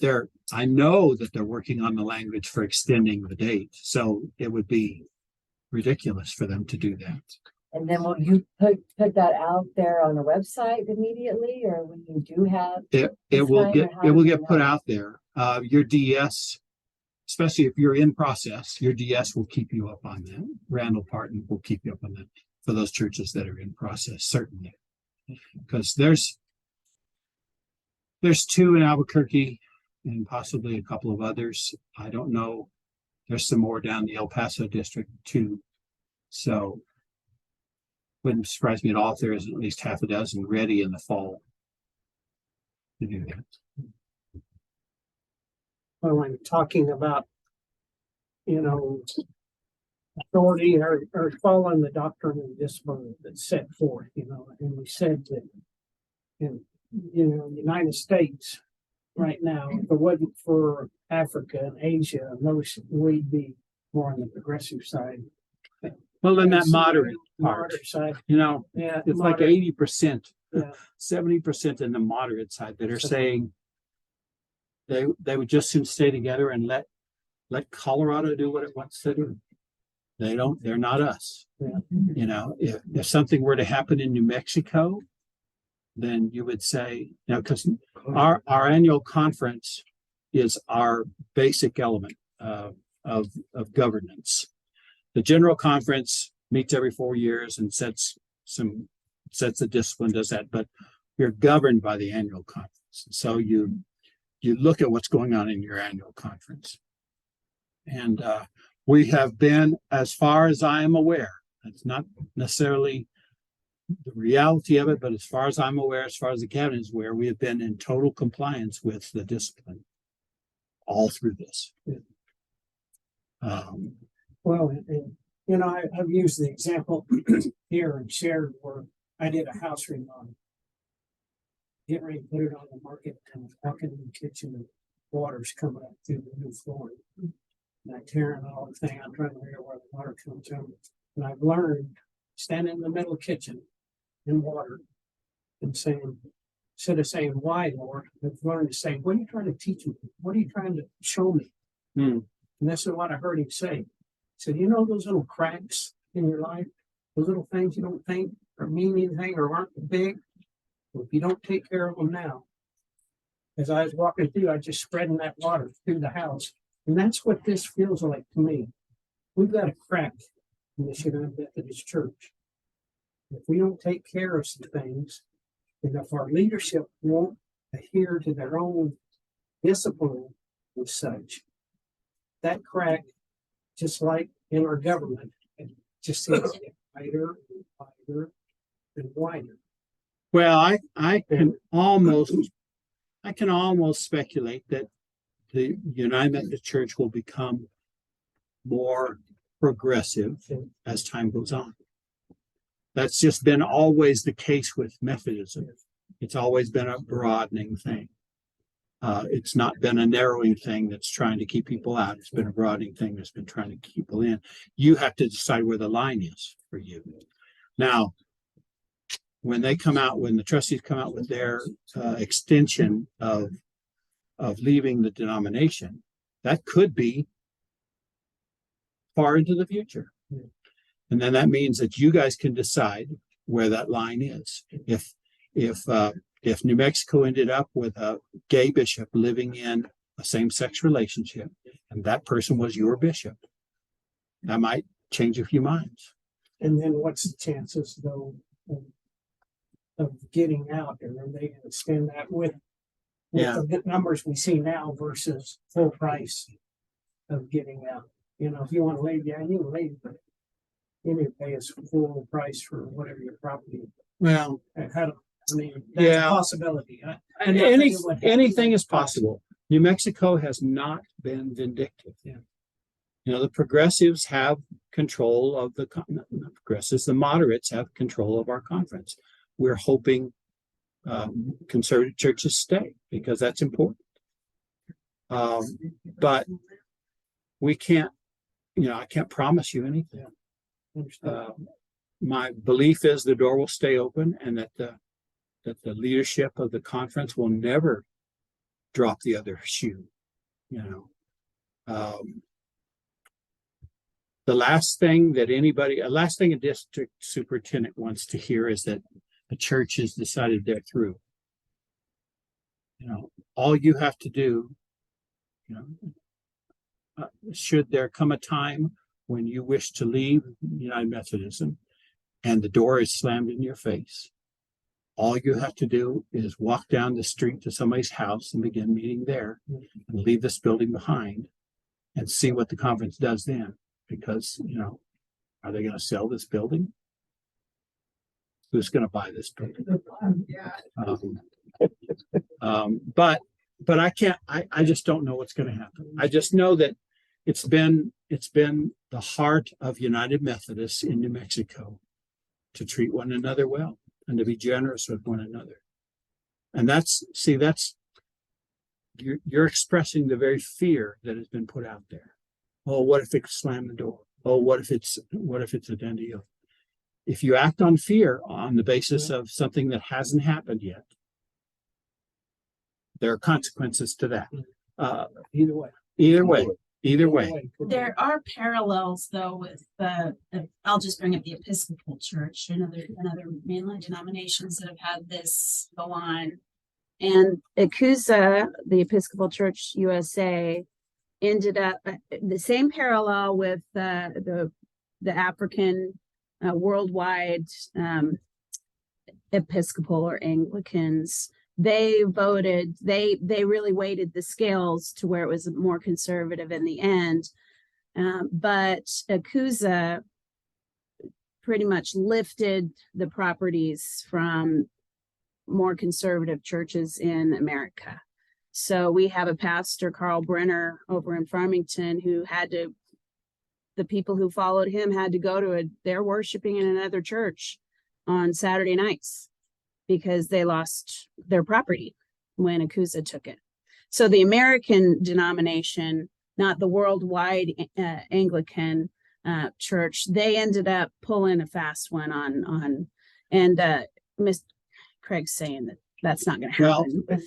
I know that they're working on the language for extending the date. So it would be ridiculous for them to do that. And then will you put that out there on the website immediately, or when you do have? It will get put out there. Your DS, especially if you're in process, your DS will keep you up on that. Randall Parton will keep you up on that for those churches that are in process, certainly. Because there's 2 in Albuquerque and possibly a couple of others. I don't know. There's some more down the El Paso district too. So wouldn't surprise me at all if there is at least half a dozen ready in the fall to do that. Well, I'm talking about, authority or following the doctrine and discipline that's set forth, and we said that in, the United States right now, if it wasn't for Africa and Asia, we'd be more on the progressive side. Well, then that moderate part, side. yeah, it's like moderate. 80%, Yeah. 70% in the moderate side that are saying they would just soon stay together and let Colorado do what it wants to do. They're not us. Yeah. If something were to happen in New Mexico, then you would say, because our annual conference is our basic element of governance. The general conference meets every 4 years and sets the discipline, does that, but you're governed by the annual conference. So you look at what's going on in your annual conference. And we have been, as far as I am aware, it's not necessarily the reality of it, but as far as I'm aware, as far as the cabinet is aware, we have been in total compliance with the discipline all through this. Well, and, I've used the example here and shared where I did a house remodel. Getting ready to put it on the market, and walking in the kitchen, and water's coming up through the new flooring. And I tearing all the thing, I'm trying to figure out where the water comes from. And I've learned, standing in the middle kitchen in water and saying, instead of saying, why, Lord, I've learned to say, what are you trying to teach me? What are you trying to show me? And this is what I heard him say. He said, those little cracks in your life, those little things you don't think or mean anything or aren't big, well, if you don't take care of them now, as I was walking through, I just spreading that water through the house. And that's what this feels like to me. We've got a crack in the United Methodist Church. If we don't take care of some things, and if our leadership won't adhere to their own discipline and such, that crack, just like in our government, it just seems to get wider and wider and wider. Well, I can almost speculate that the United Methodist Church will become more progressive as time goes on. That's just been always the case with Methodism. It's always been a broadening thing. It's not been a narrowing thing that's trying to keep people out. It's been a broadening thing that's been trying to keep people in. You have to decide where the line is for you. Now, when the trustees come out with their extension of leaving the denomination, that could be far into the future. And then that means that you guys can decide where that line is. If New Mexico ended up with a gay bishop living in a same-sex relationship, and that person was your bishop, that might change a few minds. And then what's the chances though of getting out? And then they extend that with Yeah. the numbers we see now versus full price of getting out. You know, if you want to leave, yeah, you can leave, but you need to pay us full price for whatever your property. Well, I mean, that's Yeah. a possibility. and anything is possible. New Mexico has not been vindictive. Yeah. You know, the progressives have control of the progressives, the moderates have control of our conference. We're hoping conservative churches stay because that's important. But we can't, I can't promise you anything. My belief is the door will stay open and that the leadership of the conference will never drop the other shoe. The last thing a district superintendent wants to hear is that the church has decided they're through. All you have to do, should there come a time when you wish to leave United Methodism and the door is slammed in your face, all you have to do is walk down the street to somebody's house and begin meeting there and leave this building behind and see what the conference does then. Because, are they going to sell this building? Who's going to buy this building? But I can't, I just don't know what's going to happen. I just know that it's been the heart of United Methodists in New Mexico to treat one another well and to be generous with one another. And you're expressing the very fear that has been put out there. Oh, what if it slammed the door? Oh, what if it's a done deal? If you act on fear on the basis of something that hasn't happened yet, there are consequences to that. Either way. There are parallels though with I'll just bring up the Episcopal Church and other mainline denominations that have had this go on. And Acusa, the Episcopal Church USA, ended up the same parallel with the African worldwide Episcopal or Anglicans. They voted, they really weighted the scales to where it was more conservative in the end. But Acusa pretty much lifted the properties from more conservative churches in America. So we have a pastor, Carl Brenner, over in Farmington, the people who followed him had to go to they're worshiping in another church on Saturday nights because they lost their property when Acusa took it. So the American denomination, not the worldwide Anglican church, they ended up pulling a fast one on and Miss Craig's saying that that's not going to happen. Well,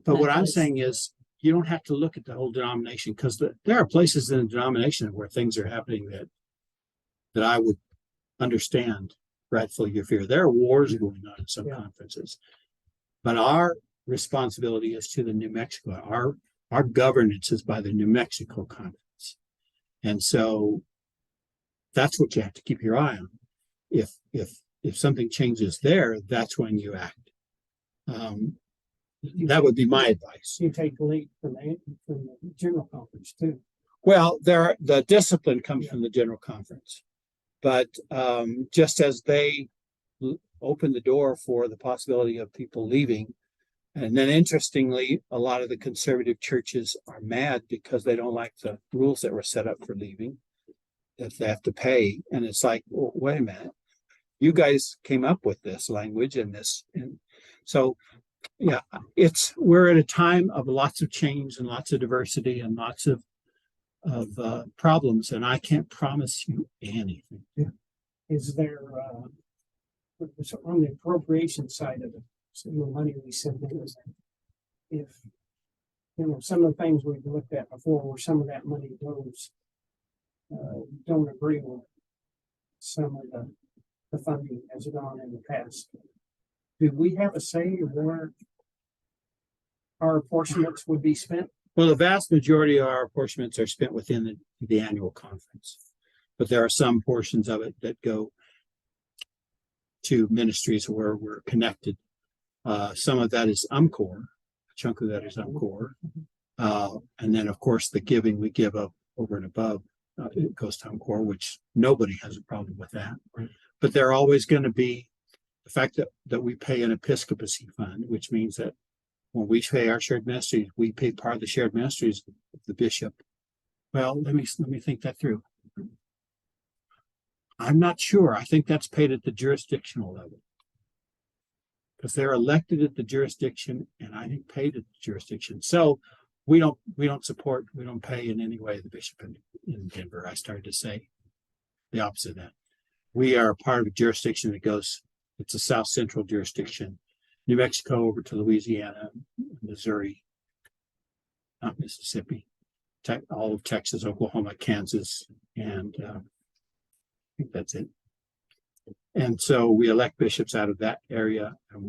but what I'm saying is you don't have to look at the whole denomination because there are places in the denomination where things are happening that I would understand rightfully your fear. There are wars going on in some conferences, but our responsibility is to the New Mexico. Our governance is by the New Mexico conference, and so that's what you have to keep your eye on. If something changes there, that's when you act. That would be my advice. You take the lead from the general conference too. Well, the discipline comes from the general conference, but just as they open the door for the possibility of people leaving. And then interestingly, a lot of the conservative churches are mad because they don't like the rules that were set up for leaving, that they have to pay. And it's like, well, wait a minute, you guys came up with this language and this. And so, yeah, we're at a time of lots of change and lots of diversity and lots of problems. And I can't promise you anything. Is there, so on the appropriation side of it, some of the money we send in, is if, you know, some of the things we've looked at before where some of that money goes, don't agree with some of the funding has gone in the past. Do we have a say where our apportionments would be spent? Well, the vast majority of our apportionments are spent within the annual conference, but there are some portions of it that go to ministries where we're connected. Some of that is UMCOR, a chunk of that is UMCOR. And then, of course, the giving we give up over and above, it goes to UMCOR, which nobody has a problem with that. Right. But they're always going to be the fact that we pay an episcopacy fund, which means that when we pay our shared ministries, we pay part of the shared ministries of the bishop. Well, let me think that through. I'm not sure. I think that's paid at the jurisdictional level, because they're elected at the jurisdiction, and I think paid at the jurisdiction. So we don't pay in any way the bishop in Denver. I started to say the opposite of that. We are part of a jurisdiction that goes, it's a South Central jurisdiction, New Mexico over to Louisiana, Missouri, not Mississippi, all of Texas, Oklahoma, Kansas, and I think that's it. And so we elect bishops out of that area, and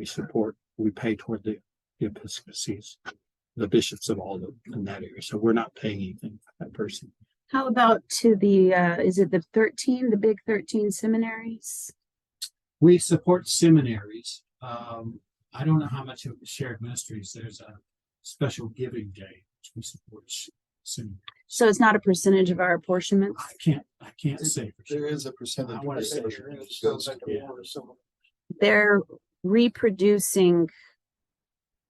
we pay toward the episcopacies, the bishops of all in that area. So we're not paying anything for that person. How about to the, is it the big 13 seminaries? We support seminaries. I don't know how much of shared ministries. There's a special giving day, which we support seminaries. So it's not a percentage of our apportionment? I can't say for sure. There is a percentage. I want to say there there that is. goes Yeah. They're reproducing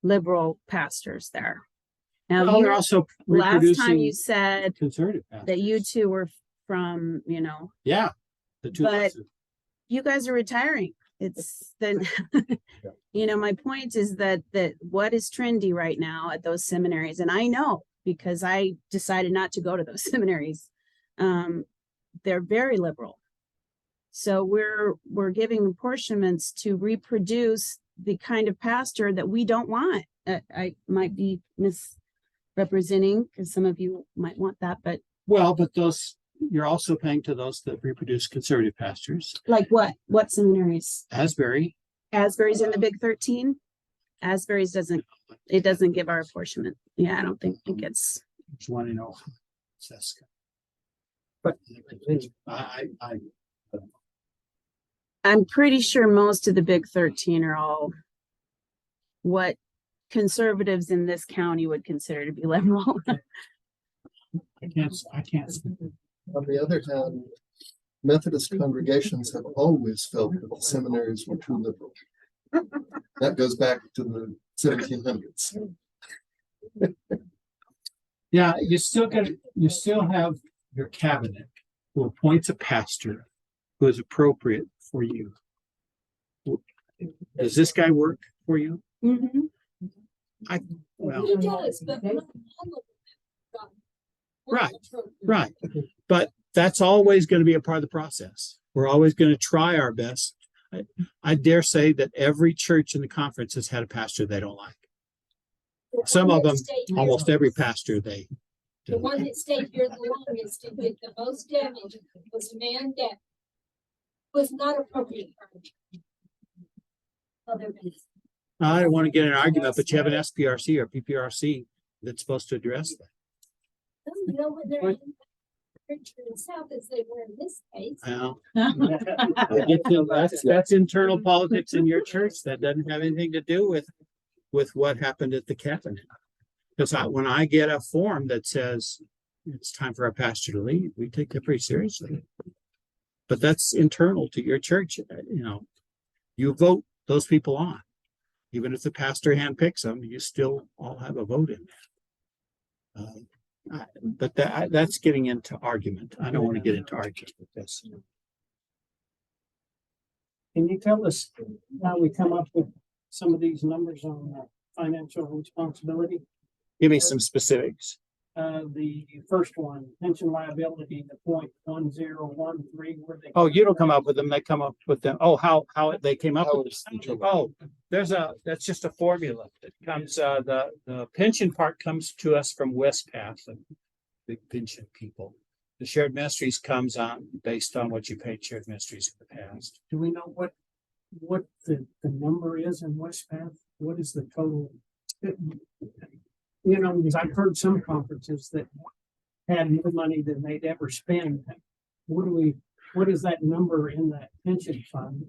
liberal pastors there. Now, Well, they're also last time reproducing you said conservative that pastors. you two were from, Yeah, the two. But you guys are retiring. It's then, my point is that what is trendy right now at those seminaries, and I know because I decided not to go to those seminaries. They're very liberal. So we're giving apportionments to reproduce the kind of pastor that we don't want. I might be misrepresenting because some of you might want that, but those you're also paying to those that reproduce conservative pastors. like what seminaries? Asbury's Asbury's in the big 13. Asbury's doesn't give our apportionment. Yeah, I don't think it gets. There's one in Ohio. But I'm pretty sure most of the big 13 are all what conservatives in this county would consider to be liberal. I can't speak. On the other hand, Methodist congregations have always felt that the seminaries were too liberal. That goes back to the 1700s. Yeah, you still have your cabinet who appoints a pastor who is appropriate for you. Does this guy work for you? Mm-hmm. Well, It does, but right. But that's always going to be a part of the process. We're always going to try our best. I dare say that every church in the conference has had a pastor they don't like. Some of them, almost every pastor they The don't one like. that stayed here the longest and did the most damage was a man that was not appropriate for him. Other than I don't want to get in an argument, but you have an SPRC or PPRC that's supposed to address that. doesn't know when they're in the south as they were in this case. Well, that's internal politics in your church. That doesn't have anything to do with what happened at the cabinet. Because when I get a form that says it's time for our pastor to leave, we take that pretty seriously. But that's internal to your church. you vote those people on. Even if the pastor handpicks them, you still all have a vote in there. But that's getting into argument. I don't want to get into argument with this. Can you tell us how we come up with some of these numbers on financial responsibility? Give me some specifics. The first one, pension liability, the 0.1013, where they. Oh, you don't come up with them, they come up with them. Oh, how they came up How with it's this. determined. Oh, that's just a formula that comes, the pension part comes to us from Westpath, the big pension people. The shared ministries comes on based on what you paid shared ministries in the past. Do we know what the number is in Westpath? What is the total? You know, because I've heard some conferences that had more money than they'd ever spend. What is that number in that pension fund?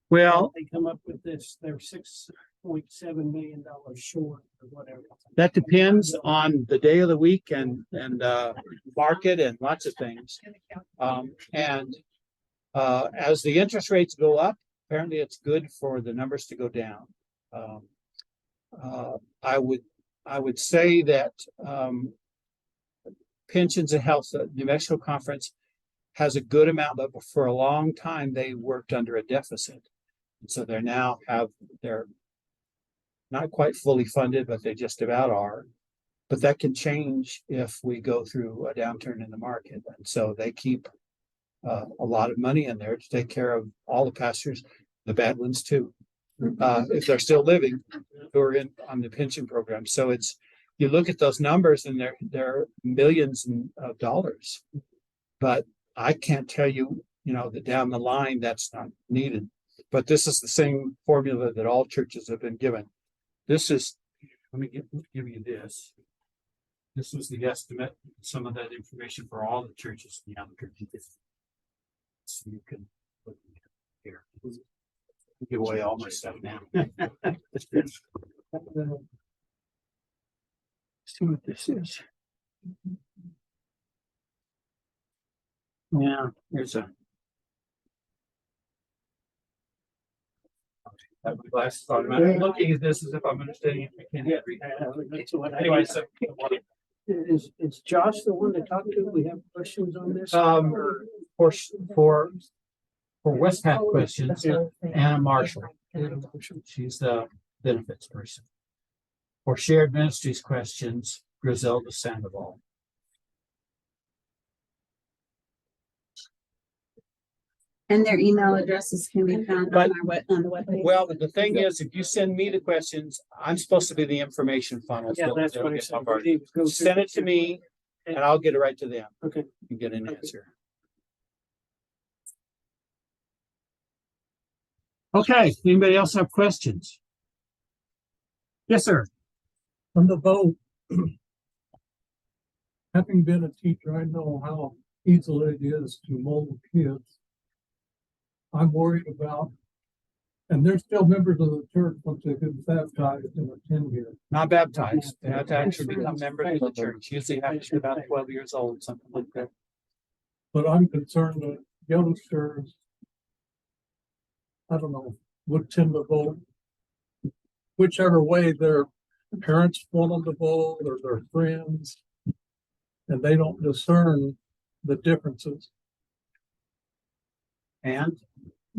Well, They come up with this, they're $6.7 million short or whatever. that depends on the day of the week and market and lots of things. As the interest rates go up, apparently it's good for the numbers to go down. I would say that pensions and health, the New Mexico Conference has a good amount, but for a long time they worked under a deficit. And so they're not quite fully funded, but they just about are. But that can change if we go through a downturn in the market. And so they keep a lot of money in there to take care of all the pastors, the bad ones too. If they're still living, who are on the pension program. So you look at those numbers and they're millions of dollars. But I can't tell you, that down the line that's not needed. But this is the same formula that all churches have been given. Let me give you this. This was the estimate, some of that information for all the churches in the Albuquerque. So you can look here. Give away all my stuff now. See what this is. Yeah, here's a. Have my glasses on. I'm looking at this as if I'm understanding it. I can't read. Anyway, so. Is Josh the one to talk to? We have questions on this? For Westpath questions, Anna Marshall. She's the benefits person. For shared ministries questions, Griselda Sandoval. And their email addresses can be found on the webpage. Well, the thing is, if you send me the questions, I'm supposed to be the information funnel. Yeah, so that's they'll what I get said. my part. Send it to me and I'll get it right to them. Okay. And get an answer. Okay, anybody else have questions? Yes, sir. On the vote, having been a teacher, I know how easy it is to mold kids. I'm worried about, and they're still members of the church once they've been baptized and attend here. Not baptized. They have to actually become members of the church. Usually have to be about 12 years old, something like that. But I'm concerned that youngsters, I don't know, would tend to vote whichever way their parents want them to vote or their friends, and they don't discern the differences. And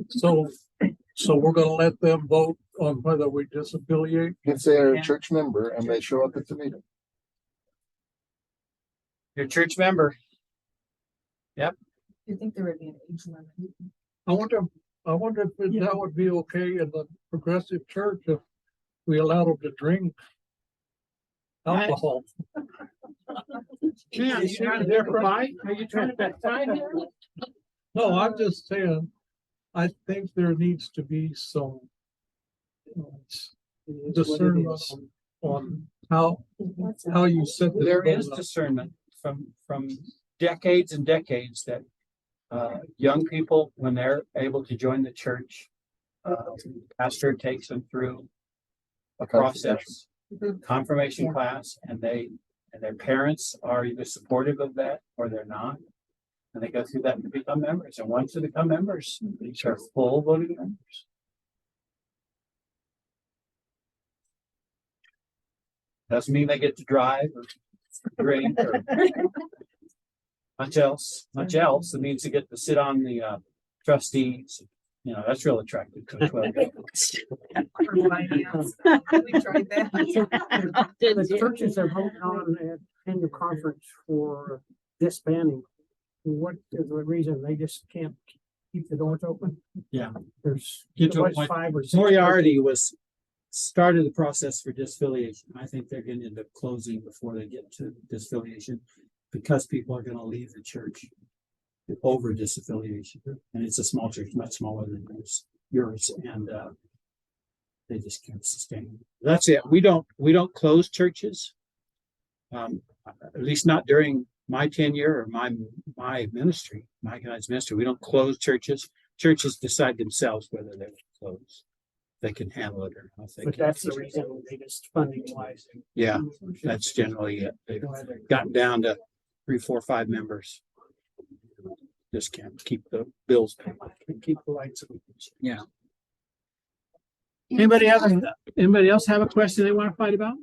So we're gonna let them vote on whether we disaffiliate. If they're a church member and they show up at the meeting. your church member. You think there would be an age limit? I wonder if that would be okay in the progressive church if we allowed them to drink alcohol. Yeah, are you trying to pick a fight? Are you trying to pick a fight here? No, I'm just saying, I think there needs to be some discernment on how you set this. There is vote up. discernment from decades and decades that young people, when they're able to join the church, pastor takes them through a process, confirmation class, and their parents are either supportive of that or they're not. And they go through that to become members. And once they become members, these are full voting members. Doesn't mean they get to drive or drink or much else. It means they get to sit on the trustees. You know, that's real attractive to a 12-year-old. We tried that. The churches are voting on annual conference for disbanding. What is the reason? They just can't keep the doors open? Yeah. There's Get to a what's point. 5 or 6. Moriarty started the process for disaffiliation. I think they're going to end up closing before they get to disaffiliation because people are going to leave the church over disaffiliation. And it's a small church, much smaller than yours. And they just can't sustain. That's it. We don't close churches. At least not during my tenure or my ministry, my guys' ministry. We don't close churches. Churches decide themselves whether they close. They can handle it or not. But that's the reason they just funding wise. Yeah, that's generally it. They've gotten down to 3, 4, 5 members. Just can't keep the bills paid. Can't keep the lights on. Yeah. Anybody else have a question they want to fight about?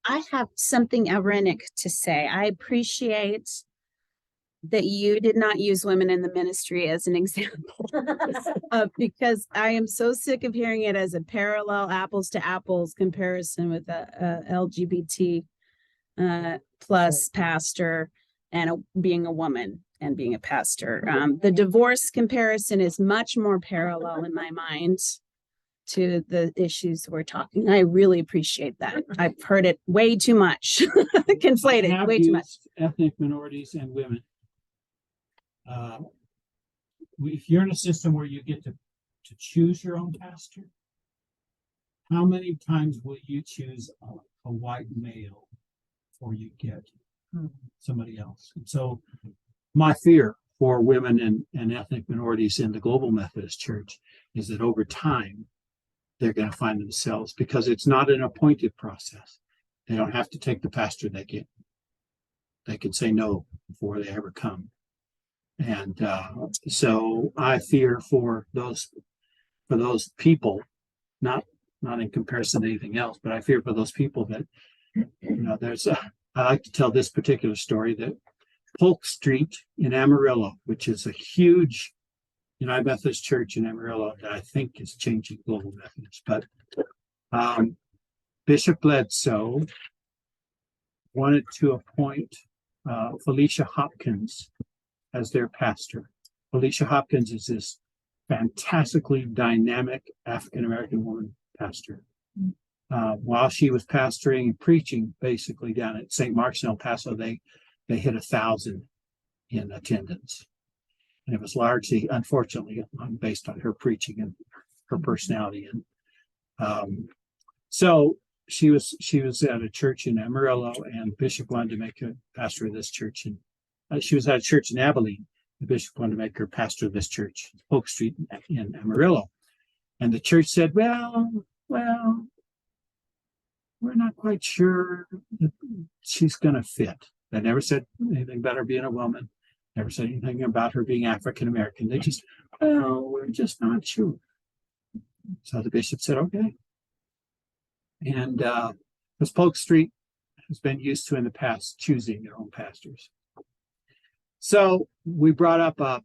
I have something ironic to say. I appreciate that you did not use women in the ministry as an example, because I am so sick of hearing it as a parallel apples to apples comparison with a LGBT plus pastor and being a woman and being a pastor. The divorce comparison is much more parallel in my mind to the issues we're talking. I really appreciate that. I've heard it way too much, conflated way too much. Ethnic minorities and women. If you're in a system where you get to choose your own pastor, how many times will you choose a white male before you get somebody else? And so my fear for women and ethnic minorities in the Global Methodist Church is that over time, they're going to find themselves, because it's not an appointed process. They don't have to take the pastor they get. They can say no before they ever come. And so I fear for those people, not in comparison to anything else, but I fear for those people that, I like to tell this particular story that Polk Street in Amarillo, which is a huge United Methodist Church in Amarillo that I think is changing Global Methodist, but Bishop Bledsoe wanted to appoint Felicia Hopkins as their pastor. Felicia Hopkins is this fantastically dynamic African-American woman pastor. While she was pastoring and preaching basically down at St. Mark's in El Paso, they hit 1,000 in attendance. And it was largely, unfortunately, based on her preaching and her personality. And so she was at a church in Amarillo, and Bishop wanted to make her pastor of this church. And she was at a church in Abilene. The bishop wanted to make her pastor of this church, Polk Street in Amarillo. And the church said, well, we're not quite sure that she's going to fit. They never said anything about her being a woman. Never said anything about her being African-American. They just, we're just not sure. So the bishop said, okay. And because Polk Street has been used to in the past choosing their own pastors. So we brought up a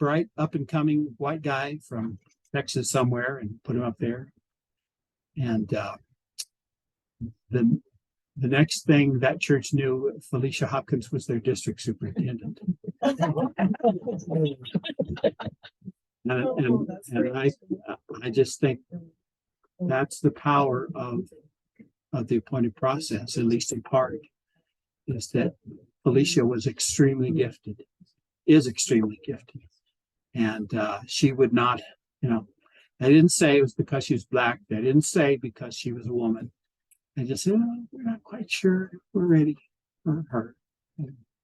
bright up-and-coming white guy from Texas somewhere and put him up there. And the next thing that church knew, Felicia Hopkins was their district superintendent. And I just think that's the power of the appointed process, at least in part, is that Felicia was extremely gifted, is extremely gifted. And she would not, they didn't say it was because she was Black. They didn't say because she was a woman. They just said, we're not quite sure we're ready for her.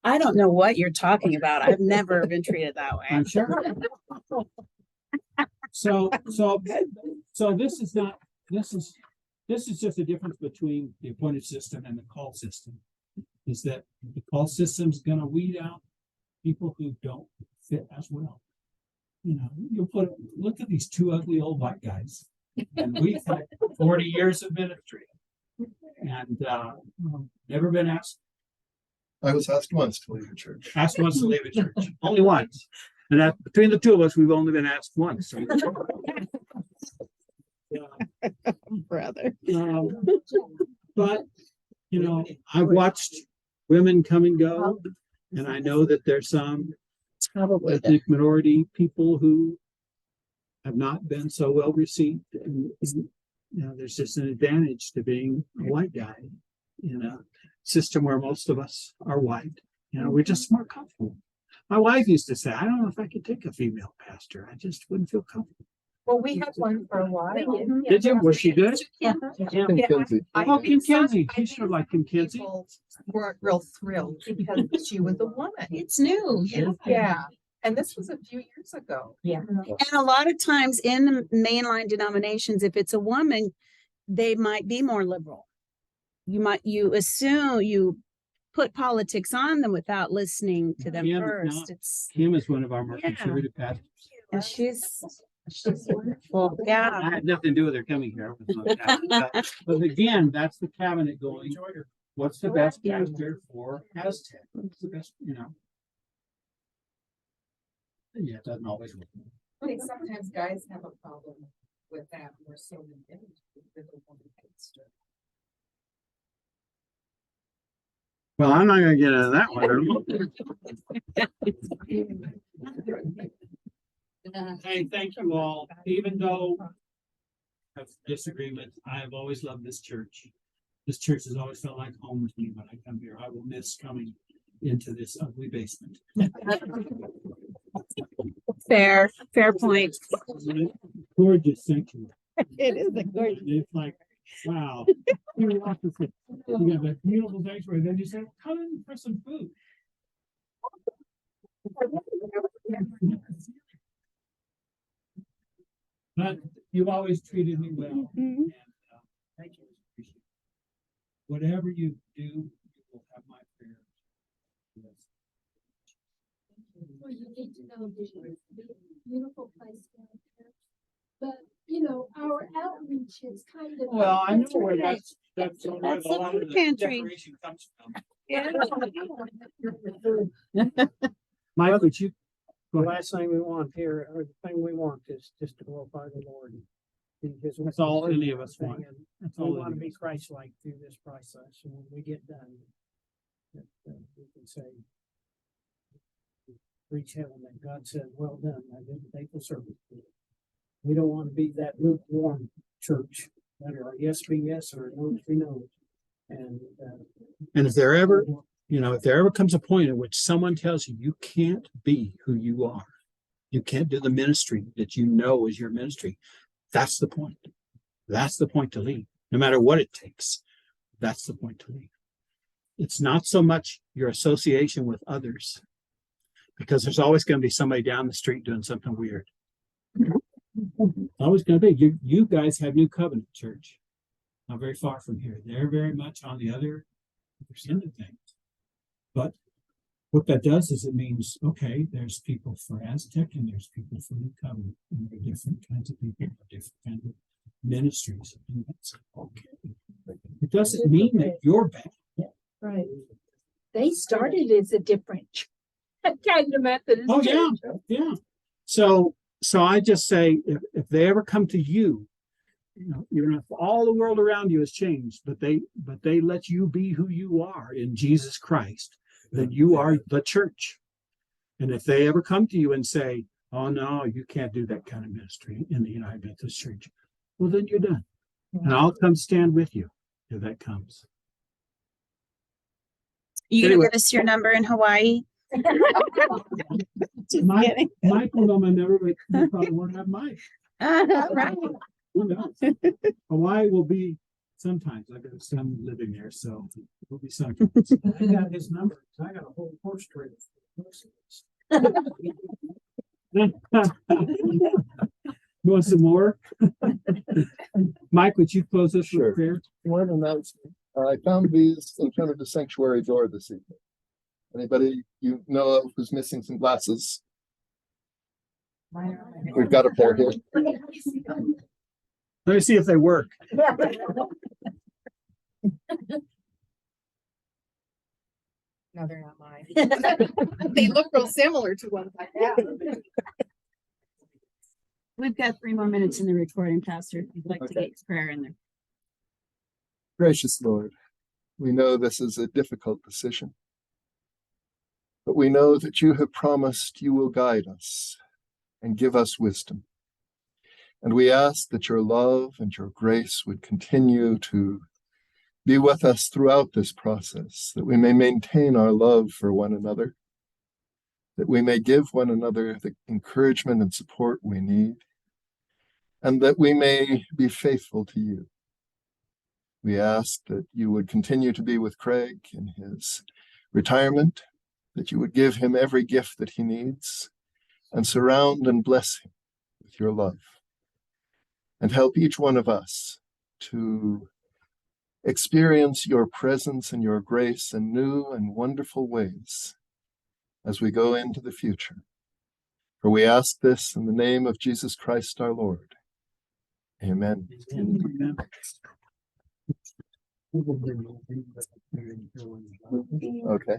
I don't know what you're talking about. I've never been treated that way. I'm sure. So this is just a difference between the appointed system and the call system, is that the call system's going to weed out people who don't fit as well. You'll look at these two ugly old white guys, and we've had 40 years of ministry. and never been asked I was asked once to leave the church. once to leave a church, only once. And that between the two of us, we've only been asked once. So. Brother. But, you know, I've watched women come and go, and I know that there's some ethnic minority people who have not been so well received. And, you know, there's just an advantage to being a white guy in a system where most of us are white. You know, we're just more comfortable. My wife used to say, I don't know if I could take a female pastor. I just wouldn't feel comfortable. Well, we had one for a while. Did you? Was she good? Yeah. Kim Kinsey. Oh, Kim Kinsey. You should like Kim Kinsey. People weren't real thrilled because she was a woman. It's new. Yeah. And this was a few years ago. Yeah. And a lot of times in the mainline denominations, if it's a woman, they might be more liberal. You assume you put politics on them without listening to them Kim, first. no. It's, Kim is one of our more Yeah. conservative pastors. and she's wonderful. Yeah. I had nothing to do with her coming here. But again, that's the cabinet going, what's the best pastor for Aztec? What's the best, you know? Yeah, it doesn't always work. I think sometimes guys have a problem with that. We're so indebted to the woman pastor. Well, I'm not gonna get into that one. Hey, thank you all. Even though I have disagreements, I have always loved this church. This church has always felt like home with me when I come here. I will miss coming into this ugly basement. Fair point. Gorgeous sanctuary. It is a gorgeous. It's like, wow. You got that beautiful sanctuary, then you say, come in for some food. But you've always treated me well. And, thank you. Appreciate it. Whatever you do, you will have my prayers. Yes. Well, you need to know this is a beautiful place down there. But, you know, our outreach is kind of. Well, I know where that's where That's a the lot of food the pantry. decoration comes from. Yeah. Mike, would you? The Go ahead. last thing we want here, or the thing we want is just to glorify the Lord. Because That's all any of us want. and That's We all want to it be is. Christ-like through this process, and when we get done, that we can say, reach heaven, that God said, well done, my good and faithful servant. We don't want to be that lukewarm church, that are yes be yes, or no be no. And, And if there ever, you know, if there ever comes a point at which someone tells you you can't be who you are, you can't do the ministry that you know is your ministry, that's the point. That's the point to leave. No matter what it takes, that's the point to leave. It's not so much your association with others, because there's always going to be somebody down the street doing something weird. Always going to be. You guys have New Covenant Church, not very far from here. They're very much on the other end of things. But what that does is it means, okay, there's people for Aztec and there's people for New Covenant, and there are different kinds of people, different kinds of ministries, and that's okay. It doesn't mean that you're bad. Right. They started as a different kind of Methodist. Oh, yeah, church. yeah. So I just say, if they ever come to you, you know, even if all the world around you has changed, but they let you be who you are in Jesus Christ, then you are the church. And if they ever come to you and say, oh no, you can't do that kind of ministry in the United Methodist Church, well, then you're done. And I'll come stand with you if that comes. You gonna Anyway. give us your number in Hawaii? Just Mike, kidding. Mike will know my number, but you probably won't have Mike. Right. Who knows? Hawaii will be sometimes. I got some living there, so it will be sometimes. I got his number, I got a whole horse trade. You want some more? Mike, would you close us Sure. with prayer? One announcement. I found these in front of the sanctuary door this evening. Anybody you know of who's missing some glasses? We've got a pair here. Let me see if they work. No, they're not mine. They look real similar to ones I have. We've got 3 more minutes in the recording, Pastor. If you'd like to Okay. get prayer in there. Gracious Lord, we know this is a difficult decision, but we know that you have promised you will guide us and give us wisdom. And we ask that your love and your grace would continue to be with us throughout this process, that we may maintain our love for one another, that we may give one another the encouragement and support we need, and that we may be faithful to you. We ask that you would continue to be with Craig in his retirement, that you would give him every gift that he needs, and surround and bless him with your love. And help each one of us to experience your presence and your grace in new and wonderful ways as we go into the future. For we ask this in the name of Jesus Christ our Lord. Amen. Okay.